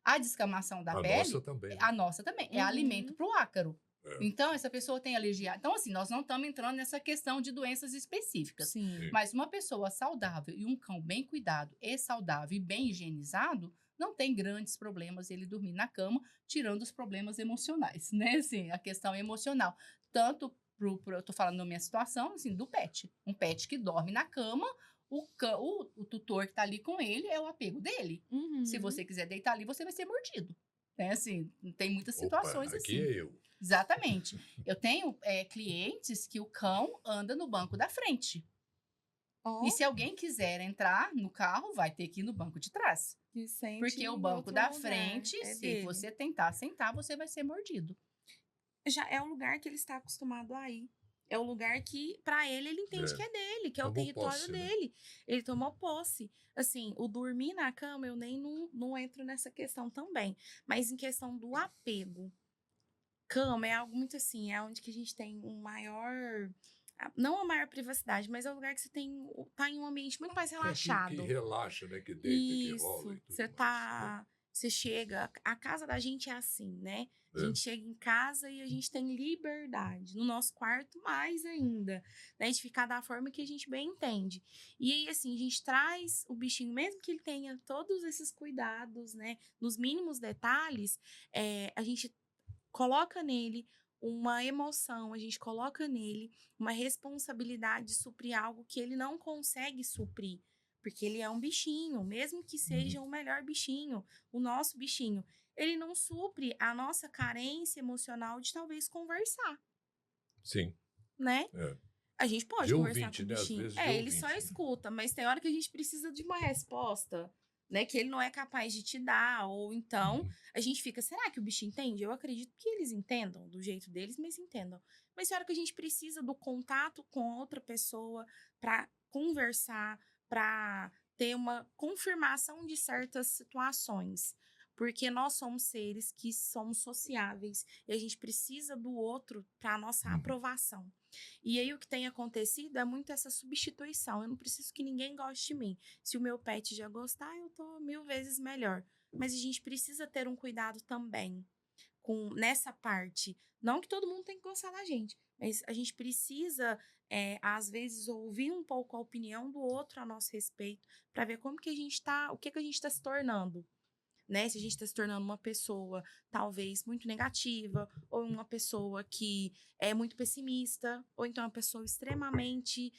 Speaker 2: A descamação da
Speaker 1: A
Speaker 2: pele,
Speaker 1: nossa também.
Speaker 2: a nossa também, é
Speaker 3: Uhum.
Speaker 2: alimento para o ácaro.
Speaker 1: É.
Speaker 2: Então, essa pessoa tem alergia. Então, assim, nós não estamos entrando nessa questão de doenças específicas.
Speaker 3: Sim.
Speaker 2: Mas uma pessoa saudável e um cão bem cuidado e saudável e bem higienizado, não tem grandes problemas ele dormir na cama, tirando os problemas emocionais, né? Assim, a questão emocional. Tanto eu tô falando na minha situação, assim, do pet. Um pet que dorme na cama o tutor que está ali com ele é o apego dele.
Speaker 3: Uhum.
Speaker 2: Se você quiser deitar ali, você vai ser mordido. Né? Assim, tem muitas
Speaker 1: Opa,
Speaker 2: situações
Speaker 1: aqui
Speaker 2: assim.
Speaker 1: é eu.
Speaker 2: Exatamente. Eu tenho clientes que o cão anda no banco da frente.
Speaker 3: Ó,
Speaker 2: E se alguém quiser entrar no carro, vai ter que ir no banco de trás.
Speaker 3: que sente
Speaker 2: Porque o
Speaker 3: em
Speaker 2: banco
Speaker 3: outro
Speaker 2: da
Speaker 3: lugar,
Speaker 2: frente,
Speaker 3: é
Speaker 2: se
Speaker 3: dele.
Speaker 2: você tentar sentar, você vai ser mordido.
Speaker 3: Já é o lugar que ele está acostumado a ir. É o lugar que, pra ele entende
Speaker 1: É.
Speaker 3: que é dele, que é o
Speaker 1: Tomou
Speaker 3: território
Speaker 1: posse, né?
Speaker 3: dele. Ele tomou posse. Assim, o dormir na cama, eu nem não entro nessa questão também. Mas em questão do apego, cama é algo muito assim, é onde que a gente tem um maior... Não a maior privacidade, mas é o lugar que você tá em um ambiente muito mais
Speaker 1: Que
Speaker 3: relaxado.
Speaker 1: relaxa, né? Que deita, que rola e
Speaker 3: Isso,
Speaker 1: tudo
Speaker 3: você
Speaker 1: mais,
Speaker 3: tá... Você chega... A casa da gente é assim, né? A
Speaker 1: É.
Speaker 3: gente chega em casa e a gente tem liberdade. No nosso quarto, mais ainda. Né? De ficar da forma que a gente bem entende. E aí, assim, a gente traz o bichinho, mesmo que ele tenha todos esses cuidados, né? Nos mínimos detalhes, a gente coloca nele uma emoção, a gente coloca nele uma responsabilidade de suprir algo que ele não consegue suprir. Porque ele é um bichinho, mesmo que seja o melhor bichinho, o nosso bichinho. Ele não supre a nossa carência emocional de talvez conversar,
Speaker 1: Sim.
Speaker 3: né?
Speaker 1: É.
Speaker 3: A gente pode
Speaker 1: De
Speaker 3: conversar
Speaker 1: ouvinte,
Speaker 3: com o
Speaker 1: né? Às
Speaker 3: bichinho.
Speaker 1: vezes de
Speaker 3: Ele só
Speaker 1: ouvinte, né?
Speaker 3: escuta, mas tem hora que a gente precisa de uma resposta, né? Que ele não é capaz de te dar. Ou então, a gente fica, será que o bichinho entende? Eu acredito que eles entendam do jeito deles, mas entendam. Mas tem hora que a gente precisa do contato com outra pessoa para conversar, para ter uma confirmação de certas situações. Porque nós somos seres que somos sociáveis e a gente precisa do outro para a nossa aprovação. E aí o que tem acontecido é muito essa substituição. Eu não preciso que ninguém goste de mim. Se o meu pet já gostar, eu tô 1000 vezes melhor. Mas a gente precisa ter um cuidado também nessa parte. Não que todo mundo tem que gostar da gente, mas a gente precisa, às vezes, ouvir um pouco a opinião do outro a nosso respeito, para ver como que a gente tá, o que a gente está se tornando. Né? Se a gente está se tornando uma pessoa talvez muito negativa, ou uma pessoa que é muito pessimista, ou então uma pessoa extremamente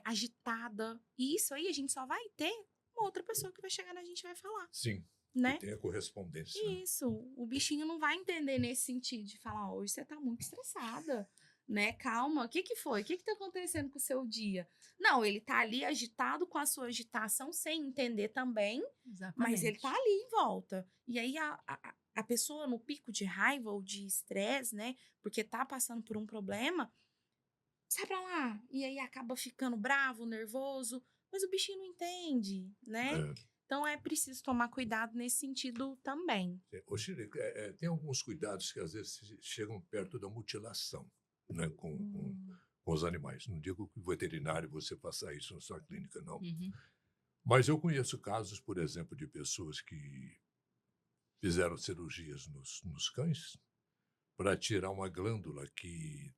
Speaker 3: agitada. E isso aí a gente só vai ter uma outra pessoa que vai chegar na gente e vai falar,
Speaker 1: Sim.
Speaker 3: né?
Speaker 1: Que tem a correspondência. Né?
Speaker 3: Isso, o bichinho não vai entender nesse sentido de falar, hoje você tá muito estressada, né? Calma, o que que foi? O que que tá acontecendo com o seu dia? Não, ele tá ali agitado com a sua agitação, sem entender também,
Speaker 2: Exatamente.
Speaker 3: mas ele tá ali em volta. E aí a pessoa no pico de raiva ou de estresse, né? Porque tá passando por um problema, sai pra lá. E aí acaba ficando bravo, nervoso, mas o bichinho não entende, né?
Speaker 1: É.
Speaker 3: Então é preciso tomar cuidado nesse sentido também.
Speaker 1: Ô, Shirley, tem alguns cuidados que às vezes chegam perto da mutilação, né, com os animais. Não digo que veterinário você faça isso na sua clínica, não.
Speaker 2: Uhum.
Speaker 1: Mas eu conheço casos, por exemplo, de pessoas que fizeram cirurgias nos cães para tirar uma glândula que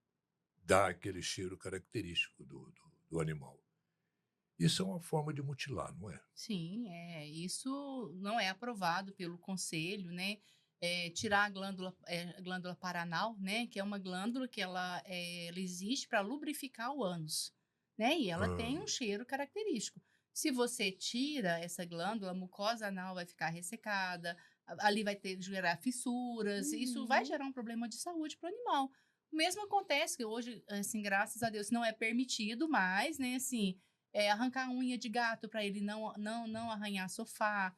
Speaker 1: dá aquele cheiro característico do animal. Isso é uma forma de mutilar, não é?
Speaker 2: Sim, isso não é aprovado pelo conselho, né? Tirar a glândula paranal, né? Que é uma glândula que ela existe para lubrificar o ânus, né? E ela tem um cheiro característico. Se você tira essa glândula, a mucosa anal vai ficar ressecada, ali vai gerar fissuras, isso vai gerar um problema de saúde para o animal. O mesmo acontece que hoje, assim, graças a Deus, não é permitido mais, né? Assim, arrancar a unha de gato para ele não arranhar sofá,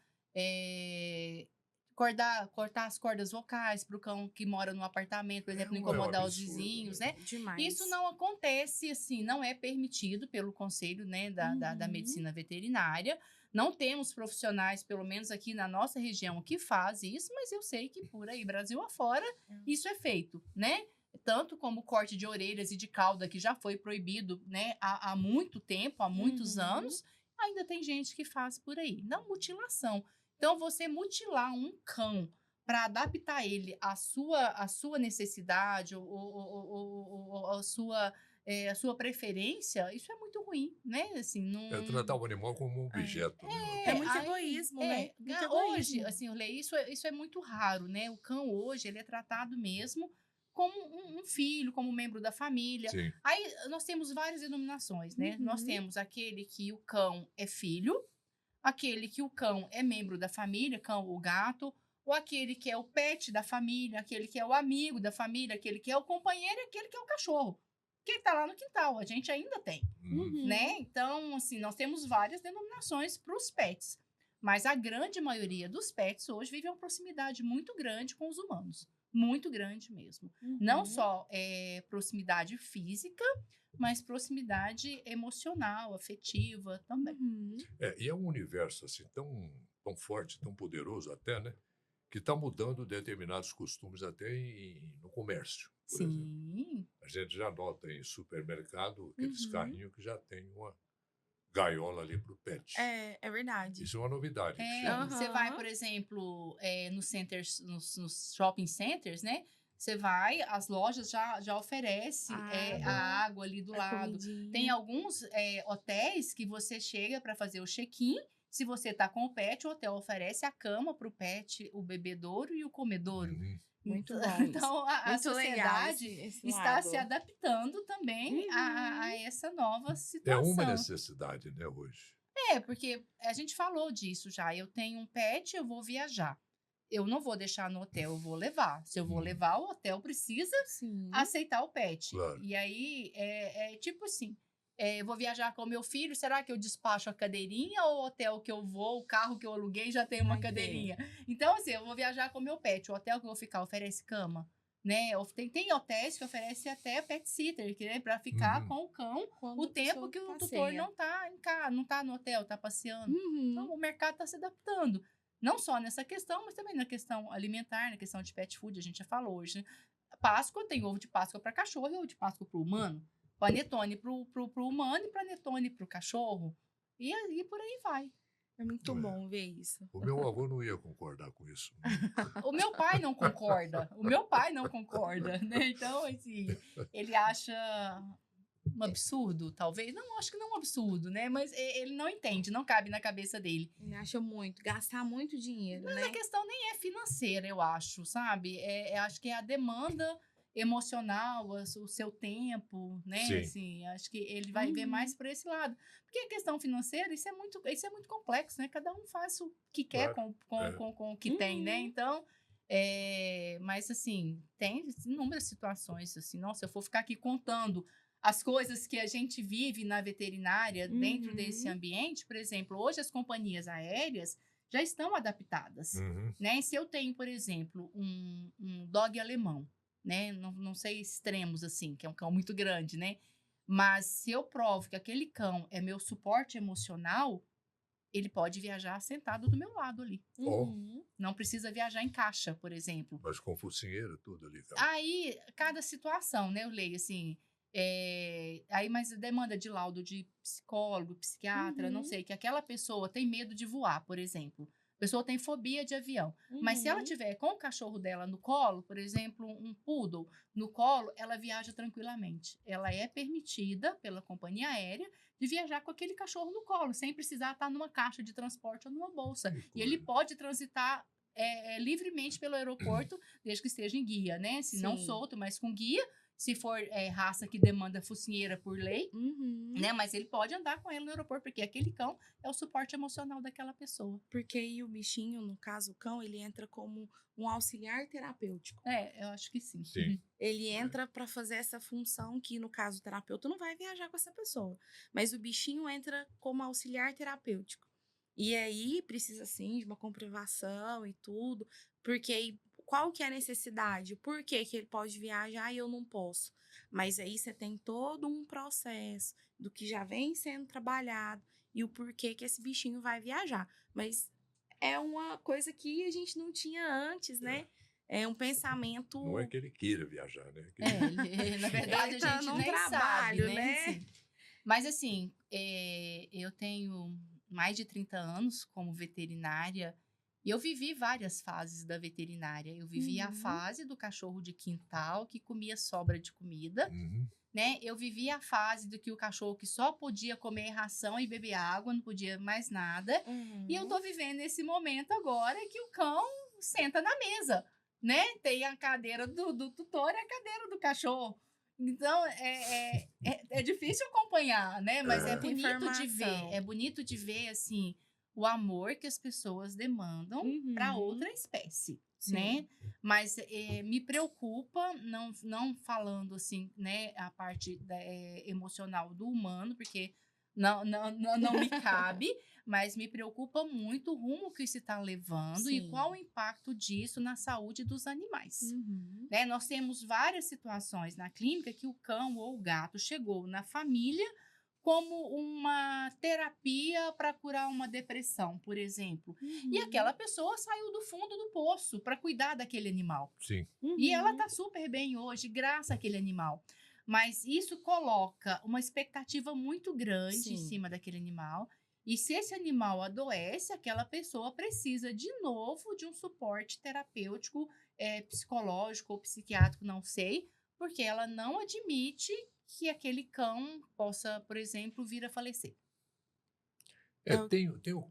Speaker 2: cortar as cordas vocais para o cão que mora no apartamento, por exemplo, não incomodar os
Speaker 1: absurdo,
Speaker 2: vizinhos,
Speaker 1: né?
Speaker 2: né?
Speaker 3: Demais.
Speaker 2: Isso não acontece, assim, não é permitido pelo conselho, né, da medicina veterinária. Não temos profissionais, pelo menos aqui na nossa região, que fazem isso, mas eu sei que por aí, Brasil afora, isso é feito, né? Tanto como o corte de orelhas e de cauda, que já foi proibido, né, há muito tempo, há muitos anos, ainda tem gente que faz por aí. Não mutilação. Então, você mutilar um cão para adaptar ele à sua necessidade ou à sua preferência, isso é muito ruim, né? Assim, não...
Speaker 1: É tratar o animal como um objeto. Né?
Speaker 3: É muito egoísmo, né? Muito
Speaker 2: Hoje,
Speaker 3: egoísmo.
Speaker 2: assim, isso é muito raro, né? O cão hoje, ele é tratado mesmo como um filho, como membro da família.
Speaker 1: Sim.
Speaker 2: Aí nós temos várias denominações, né?
Speaker 3: Uhum.
Speaker 2: Nós temos aquele que o cão é filho, aquele que o cão é membro da família, cão ou gato, ou aquele que é o pet da família, aquele que é o amigo da família, aquele que é o companheiro e aquele que é o cachorro. Que está lá no quintal, a gente ainda tem,
Speaker 1: Uhum.
Speaker 2: né? Então, assim, nós temos várias denominações para os pets. Mas a grande maioria dos pets hoje vive uma proximidade muito grande com os humanos. Muito grande mesmo. Não
Speaker 3: Uhum.
Speaker 2: só proximidade física, mas proximidade emocional, afetiva também.
Speaker 3: Uhum.
Speaker 1: E é um universo assim tão forte, tão poderoso até, né? Que está mudando determinados costumes até no comércio, por exemplo.
Speaker 2: Sim.
Speaker 1: A gente já nota em supermercado aqueles
Speaker 3: Uhum.
Speaker 1: carrinhos que já tem uma gaiola ali para o pet.
Speaker 3: É verdade.
Speaker 1: Isso é uma novidade. que chega.
Speaker 3: Aham.
Speaker 2: Você vai, por exemplo, nos centers, nos shopping centers, né? Você vai, as lojas já oferecem
Speaker 3: Água,
Speaker 2: a água ali do
Speaker 3: A
Speaker 2: lado.
Speaker 3: comidinha.
Speaker 2: Tem alguns hotéis que você chega para fazer o check-in. Se você está com o pet, o hotel oferece a cama para o pet, o bebedouro e o comedouro.
Speaker 1: Uhum.
Speaker 3: Muito
Speaker 2: Então,
Speaker 3: bom isso.
Speaker 2: então a
Speaker 3: Muito legal
Speaker 2: sociedade
Speaker 3: esse
Speaker 2: está
Speaker 3: lado.
Speaker 2: se adaptando também a essa nova
Speaker 1: É
Speaker 2: situação.
Speaker 1: uma necessidade, né, hoje.
Speaker 2: Porque a gente falou disso já. Eu tenho um pet, eu vou viajar. Eu não vou deixar no hotel, eu vou levar. Se eu vou levar, o hotel precisa
Speaker 3: Sim.
Speaker 2: aceitar o pet.
Speaker 1: Claro.
Speaker 2: E aí, tipo assim, eu vou viajar com o meu filho, será que eu despacho a cadeirinha ou o hotel que eu vou, o carro que eu aluguei já tem uma
Speaker 3: Ai,
Speaker 2: cadeirinha? Então, assim, eu vou viajar com o meu pet, o hotel que eu vou ficar oferece cama, né? Tem hotéis que oferecem até pet sitter, que, né, para ficar
Speaker 1: Uhum.
Speaker 2: com o cão
Speaker 3: Quando
Speaker 2: o
Speaker 3: a
Speaker 2: tempo
Speaker 3: pessoa
Speaker 2: que o tutor
Speaker 3: passeia.
Speaker 2: não tá em casa, não tá no hotel, tá passeando.
Speaker 3: Uhum.
Speaker 2: Então, o mercado está se adaptando. Não só nessa questão, mas também na questão alimentar, na questão de pet food, a gente já falou hoje, né? Páscoa tem ovo de Páscoa para cachorro e ovo de Páscoa para o humano. Panetone para o humano e panetone para o cachorro. E aí por aí vai.
Speaker 3: É muito
Speaker 1: É.
Speaker 3: bom ver isso.
Speaker 1: O meu avô não ia concordar com isso.
Speaker 2: O meu pai não concorda. O meu pai não concorda, né? Então, assim, ele acha um absurdo, talvez. Não, acho que não um absurdo, né? Mas ele não entende, não cabe na cabeça dele.
Speaker 3: Ele acha muito, gastar muito dinheiro,
Speaker 2: Mas
Speaker 3: né?
Speaker 2: a questão nem é financeira, eu acho, sabe? Acho que é a demanda emocional, o seu tempo, né?
Speaker 1: Sim.
Speaker 2: Assim, acho que ele vai ver mais por esse lado. Porque a questão financeira, isso é muito complexo, né? Cada um faz o que quer
Speaker 1: Claro.
Speaker 2: com o que tem, né? Então, mas assim, tem inúmeras situações, assim, nossa, se eu for ficar aqui contando as coisas que a gente vive na veterinária dentro desse ambiente, por exemplo, hoje as companhias aéreas já estão adaptadas,
Speaker 1: Uhum.
Speaker 2: né? Se eu tenho, por exemplo, um dog alemão, né? Não sei extremos assim, que é um cão muito grande, né? Mas se eu provo que aquele cão é meu suporte emocional, ele pode viajar sentado do meu lado ali.
Speaker 3: Uhum.
Speaker 2: Não precisa viajar em caixa, por exemplo.
Speaker 1: Mas com focinheira, tudo ali. Cara.
Speaker 2: Aí, cada situação, né? Eu leio assim. Aí, mas demanda de laudo de psicólogo, psiquiatra, não sei, que aquela pessoa tem medo de voar, por exemplo. A pessoa tem fobia de avião. Mas se ela tiver com o cachorro dela no colo, por exemplo, um poodle no colo, ela viaja tranquilamente. Ela é permitida pela companhia aérea de viajar com aquele cachorro no colo, sem precisar estar numa caixa de transporte ou numa bolsa. E ele pode transitar livremente pelo aeroporto, desde que esteja em guia, né? Se não
Speaker 3: Sim.
Speaker 2: solto, mas com guia. Se for raça que demanda focinheira por lei, né? Mas ele pode andar com ela no aeroporto, porque aquele cão é o suporte emocional daquela pessoa.
Speaker 3: Porque aí o bichinho, no caso o cão, ele entra como um auxiliar terapêutico.
Speaker 2: Eu acho que sim.
Speaker 1: Sim.
Speaker 3: Ele entra para fazer essa função que, no caso, o terapeuta não vai viajar com essa pessoa. Mas o bichinho entra como auxiliar terapêutico. E aí precisa, sim, de uma comprovação e tudo. Porque aí, qual que é a necessidade? Por que ele pode viajar e eu não posso? Mas aí você tem todo um processo do que já vem sendo trabalhado e o porquê que esse bichinho vai viajar. Mas é uma coisa que a gente não tinha antes, né? É um pensamento...
Speaker 1: Não é que ele queira viajar, né?
Speaker 2: Na verdade,
Speaker 3: Ele
Speaker 2: a
Speaker 3: tá
Speaker 2: gente
Speaker 3: num
Speaker 2: nem
Speaker 3: trabalho,
Speaker 2: sabe, né?
Speaker 3: né?
Speaker 2: Assim. Mas assim, eu tenho mais de 30 anos como veterinária e eu vivi várias fases da veterinária. Eu vivi a fase do cachorro de quintal que comia sobra de comida,
Speaker 1: Uhum.
Speaker 2: né? Eu vivi a fase do que o cachorro que só podia comer ração e beber água, não podia mais nada. E eu tô vivendo esse momento agora que o cão senta na mesa. né? Tem a cadeira do tutor e a cadeira do cachorro. Então, é difícil acompanhar, né? Mas é
Speaker 3: Muita
Speaker 2: bonito de
Speaker 3: informação.
Speaker 2: ver. É bonito de ver, assim, o amor que as pessoas demandam para
Speaker 3: Uhum.
Speaker 2: outra espécie,
Speaker 3: Sim.
Speaker 2: né? Mas me preocupa, não falando, assim, né, a parte emocional do humano, porque não me cabe, mas me preocupa muito o rumo que isso está levando e
Speaker 3: Sim.
Speaker 2: qual o impacto disso na saúde dos animais.
Speaker 3: Uhum.
Speaker 2: Né? Nós temos várias situações na clínica que o cão ou o gato chegou na família como uma terapia para curar uma depressão, por exemplo. E
Speaker 3: Uhum.
Speaker 2: aquela pessoa saiu do fundo do poço para cuidar daquele animal.
Speaker 1: Sim.
Speaker 2: E ela
Speaker 3: Uhum.
Speaker 2: está super bem hoje, graças àquele animal. Mas isso coloca uma expectativa muito grande em
Speaker 3: Sim.
Speaker 2: cima daquele animal. E se esse animal adoece, aquela pessoa precisa de novo de um suporte terapêutico, psicológico ou psiquiátrico, não sei, porque ela não admite que aquele cão possa, por exemplo, vir a falecer.
Speaker 3: Eu-
Speaker 1: Tem o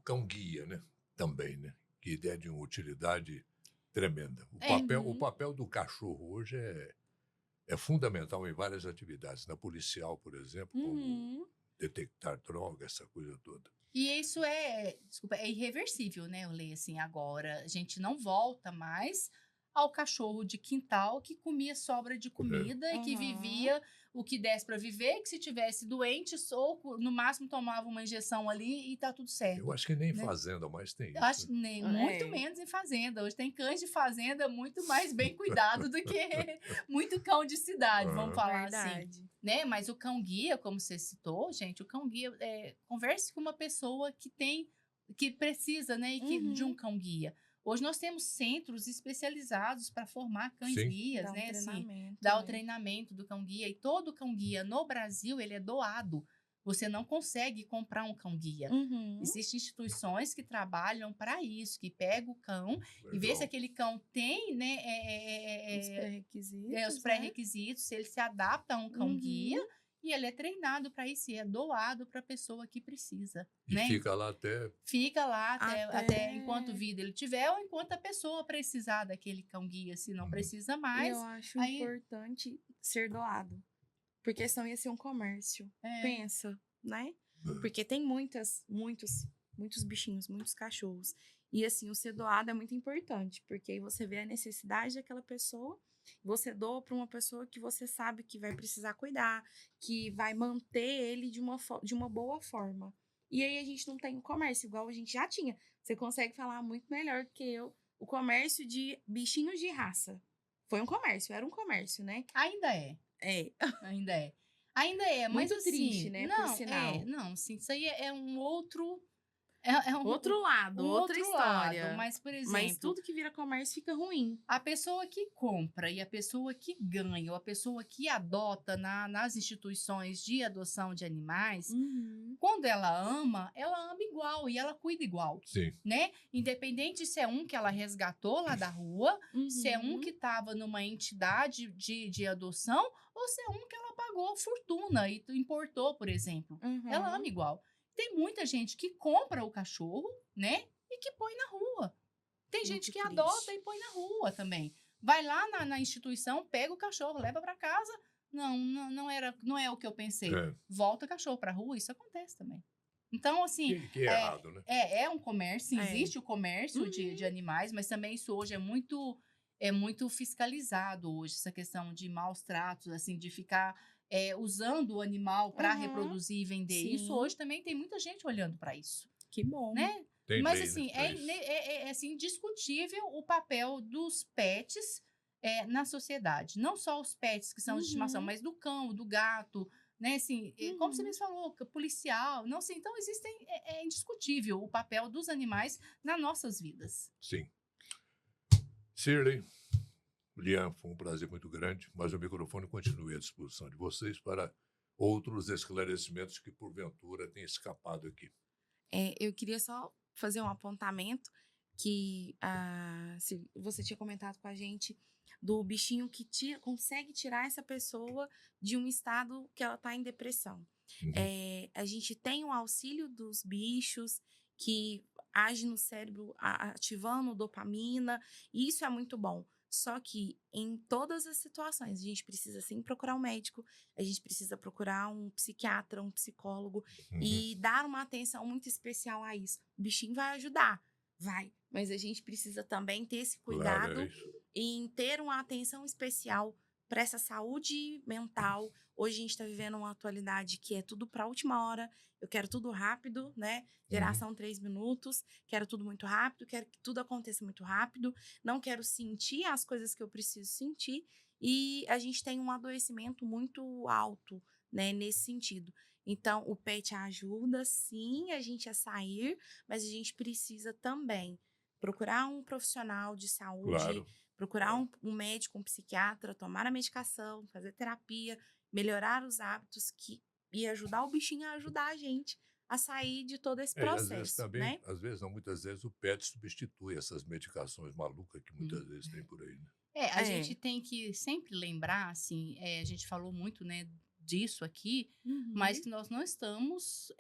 Speaker 1: cão guia, né? Também, né? Que é de uma utilidade tremenda. O papel do cachorro hoje é fundamental em várias atividades. Na policial, por exemplo, como
Speaker 3: Uhum.
Speaker 1: detectar droga, essa coisa toda.
Speaker 2: E isso é irreversível, né? Eu leio assim, agora a gente não volta mais ao cachorro de quintal que comia sobra de comida e que
Speaker 3: Aham.
Speaker 2: vivia o que desse para viver, que se tivesse doente, no máximo tomava uma injeção ali e tá tudo certo.
Speaker 1: Eu acho que nem
Speaker 2: né?
Speaker 1: fazenda mais tem
Speaker 2: Eu
Speaker 1: isso.
Speaker 2: acho
Speaker 1: Né?
Speaker 2: muito menos em fazenda. Hoje tem cães de fazenda muito mais bem cuidados do que muito cão de cidade, vamos falar assim.
Speaker 3: Verdade.
Speaker 2: Né? Mas o cão guia, como você citou, gente, o cão guia, converse com uma pessoa que precisa, né, e de um cão guia. Hoje nós temos centros especializados para formar cães
Speaker 1: Sim.
Speaker 2: guias,
Speaker 3: Dá um
Speaker 2: né? Assim,
Speaker 3: treinamento,
Speaker 2: dá o
Speaker 3: né?
Speaker 2: treinamento do cão guia. E todo cão guia no Brasil, ele é doado. Você não consegue comprar um cão guia.
Speaker 3: Uhum.
Speaker 2: Existem instituições que trabalham para isso, que pegam o cão e vê se
Speaker 1: Legal.
Speaker 2: aquele cão tem, né,
Speaker 3: Os pré-requisitos,
Speaker 2: os pré-requisitos, se ele se adapta a um cão guia,
Speaker 3: Uhum.
Speaker 2: e ele é treinado para isso, e é doado para a pessoa que precisa.
Speaker 1: E
Speaker 2: né?
Speaker 1: fica lá até.
Speaker 2: Fica lá até
Speaker 3: Até-
Speaker 2: enquanto vida ele tiver, ou enquanto a pessoa precisar daquele cão guia. Se não precisa
Speaker 3: E
Speaker 2: mais,
Speaker 3: eu acho
Speaker 2: aí-
Speaker 3: importante ser doado. Porque senão ia ser um comércio. Pensa, né? Porque tem muitos bichinhos, muitos cachorros. E assim, o ser doado é muito importante, porque aí você vê a necessidade daquela pessoa, você doa para uma pessoa que você sabe que vai precisar cuidar, que vai manter ele de uma boa forma. E aí a gente não tem um comércio igual a gente já tinha. Você consegue falar muito melhor que eu o comércio de bichinhos de raça. Foi um comércio, era um comércio, né?
Speaker 2: ainda é.
Speaker 3: É.
Speaker 2: Ainda é. Ainda é, mas
Speaker 3: Muito
Speaker 2: assim...
Speaker 3: triste, né, por
Speaker 2: Não,
Speaker 3: sinal.
Speaker 2: não, sim, isso aí é um outro... É um
Speaker 3: Outro lado,
Speaker 2: um
Speaker 3: outra
Speaker 2: outro
Speaker 3: história.
Speaker 2: lado. Mas, por exemplo...
Speaker 3: Mas tudo que vira comércio fica ruim.
Speaker 2: A pessoa que compra e a pessoa que ganha, ou a pessoa que adota nas instituições de adoção de animais, quando ela ama igual e ela cuida igual,
Speaker 1: Sim.
Speaker 2: né? Independente se é um que ela resgatou lá da rua, se é um que estava numa entidade de adoção, ou se é um que ela pagou fortuna e importou, por exemplo. Ela ama igual. Tem muita gente que compra o cachorro, né? E que põe na rua. Tem gente
Speaker 3: Muito
Speaker 2: que
Speaker 3: triste.
Speaker 2: adota e põe na rua também. Vai lá na instituição, pega o cachorro, leva para casa. Não é o que eu pensei.
Speaker 1: É.
Speaker 2: Volta o cachorro para rua, isso acontece também. Então, assim,
Speaker 1: Que é errado, né?
Speaker 2: é um comércio,
Speaker 3: É.
Speaker 2: existe o comércio de animais, mas também isso hoje é muito fiscalizado hoje, essa questão de maus tratos, assim, de ficar usando o animal para reproduzir e vender.
Speaker 3: Sim.
Speaker 2: Isso hoje também tem muita gente olhando para isso,
Speaker 3: Que bom.
Speaker 2: né?
Speaker 1: Tem
Speaker 2: Mas,
Speaker 1: lei,
Speaker 2: assim,
Speaker 1: né, pra isso.
Speaker 2: assim, indiscutível o papel dos pets na sociedade. Não só os pets que são de estimação, mas do cão, do gato, né? Assim, como você mesmo falou, policial. Não, assim, então, é indiscutível o papel dos animais nas nossas vidas.
Speaker 1: Sim. Shirley, Lian, foi um prazer muito grande, mas o microfone continua à disposição de vocês para outros esclarecimentos que, porventura, têm escapado aqui.
Speaker 3: Eu queria só fazer um apontamento que você tinha comentado com a gente do bichinho que consegue tirar essa pessoa de um estado que ela está em depressão.
Speaker 1: Uhum.
Speaker 3: A gente tem o auxílio dos bichos que age no cérebro ativando dopamina, e isso é muito bom. Só que em todas as situações, a gente precisa sim procurar um médico, a gente precisa procurar um psiquiatra, um psicólogo e dar uma atenção muito especial a isso. O bichinho vai ajudar, vai, mas a gente precisa também ter esse
Speaker 1: Claro,
Speaker 3: cuidado
Speaker 1: é isso.
Speaker 3: em ter uma atenção especial para essa saúde mental. Hoje a gente está vivendo uma atualidade que é tudo para a última hora. Eu quero tudo rápido, né? Geração 3 minutos, quero tudo muito rápido, quero que tudo aconteça muito rápido, não quero sentir as coisas que eu preciso sentir, e a gente tem um adoecimento muito alto, né, nesse sentido. Então, o pet ajuda, sim, a gente a sair, mas a gente precisa também procurar um profissional de saúde,
Speaker 1: Claro.
Speaker 3: procurar um médico, um psiquiatra, tomar a medicação, fazer terapia, melhorar os hábitos e ajudar o bichinho a ajudar a gente a sair de todo esse
Speaker 1: E às vezes
Speaker 3: processo,
Speaker 1: também,
Speaker 3: né?
Speaker 1: às vezes não, muitas vezes o pet substitui essas medicações malucas que muitas vezes tem por aí, né?
Speaker 2: A
Speaker 3: É.
Speaker 2: gente tem que sempre lembrar, assim, a gente falou muito, né, disso aqui, mas
Speaker 3: Uhum.
Speaker 2: que nós não estamos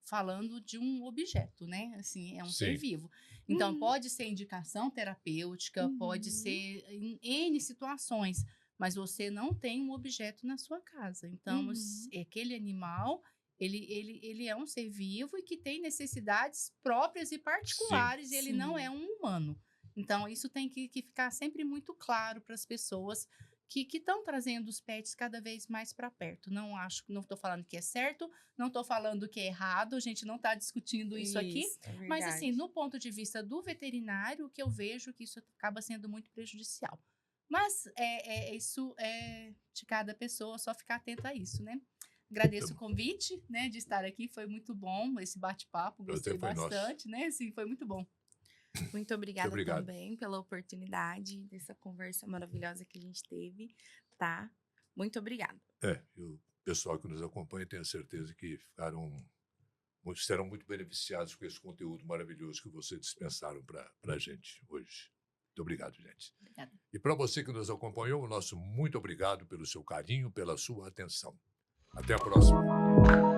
Speaker 2: falando de um objeto, né? Assim, é um ser
Speaker 1: Sim.
Speaker 2: vivo. Então,
Speaker 3: Uhum.
Speaker 2: pode ser indicação terapêutica, pode
Speaker 3: Uhum.
Speaker 2: ser em N situações, mas você não tem um objeto na sua casa. Então,
Speaker 3: Uhum.
Speaker 2: aquele animal, ele é um ser vivo e que tem necessidades próprias e particulares, e ele não é
Speaker 3: Sim.
Speaker 2: um humano. Então, isso tem que ficar sempre muito claro para as pessoas que estão trazendo os pets cada vez mais para perto. Não estou falando que é certo, não estou falando que é errado, a gente não está discutindo isso aqui.
Speaker 3: Isso, é
Speaker 2: Mas, assim,
Speaker 3: verdade.
Speaker 2: no ponto de vista do veterinário, o que eu vejo é que isso acaba sendo muito prejudicial. Mas isso é de cada pessoa, só ficar atenta a isso, né? Agradeço o convite, né, de estar aqui, foi muito bom esse bate-papo, gostei
Speaker 1: Prazer foi nosso.
Speaker 2: bastante, né? Sim, foi muito bom.
Speaker 3: Muito obrigada
Speaker 1: obrigado.
Speaker 3: também pela oportunidade dessa conversa maravilhosa que a gente teve, tá? Muito obrigada.
Speaker 1: E o pessoal que nos acompanha, tenho certeza que serão muito beneficiados com esse conteúdo maravilhoso que vocês dispensaram para a gente hoje. Muito obrigado, gente.
Speaker 2: Obrigada.
Speaker 1: E para você que nos acompanhou, o nosso muito obrigado pelo seu carinho, pela sua atenção. Até a próxima.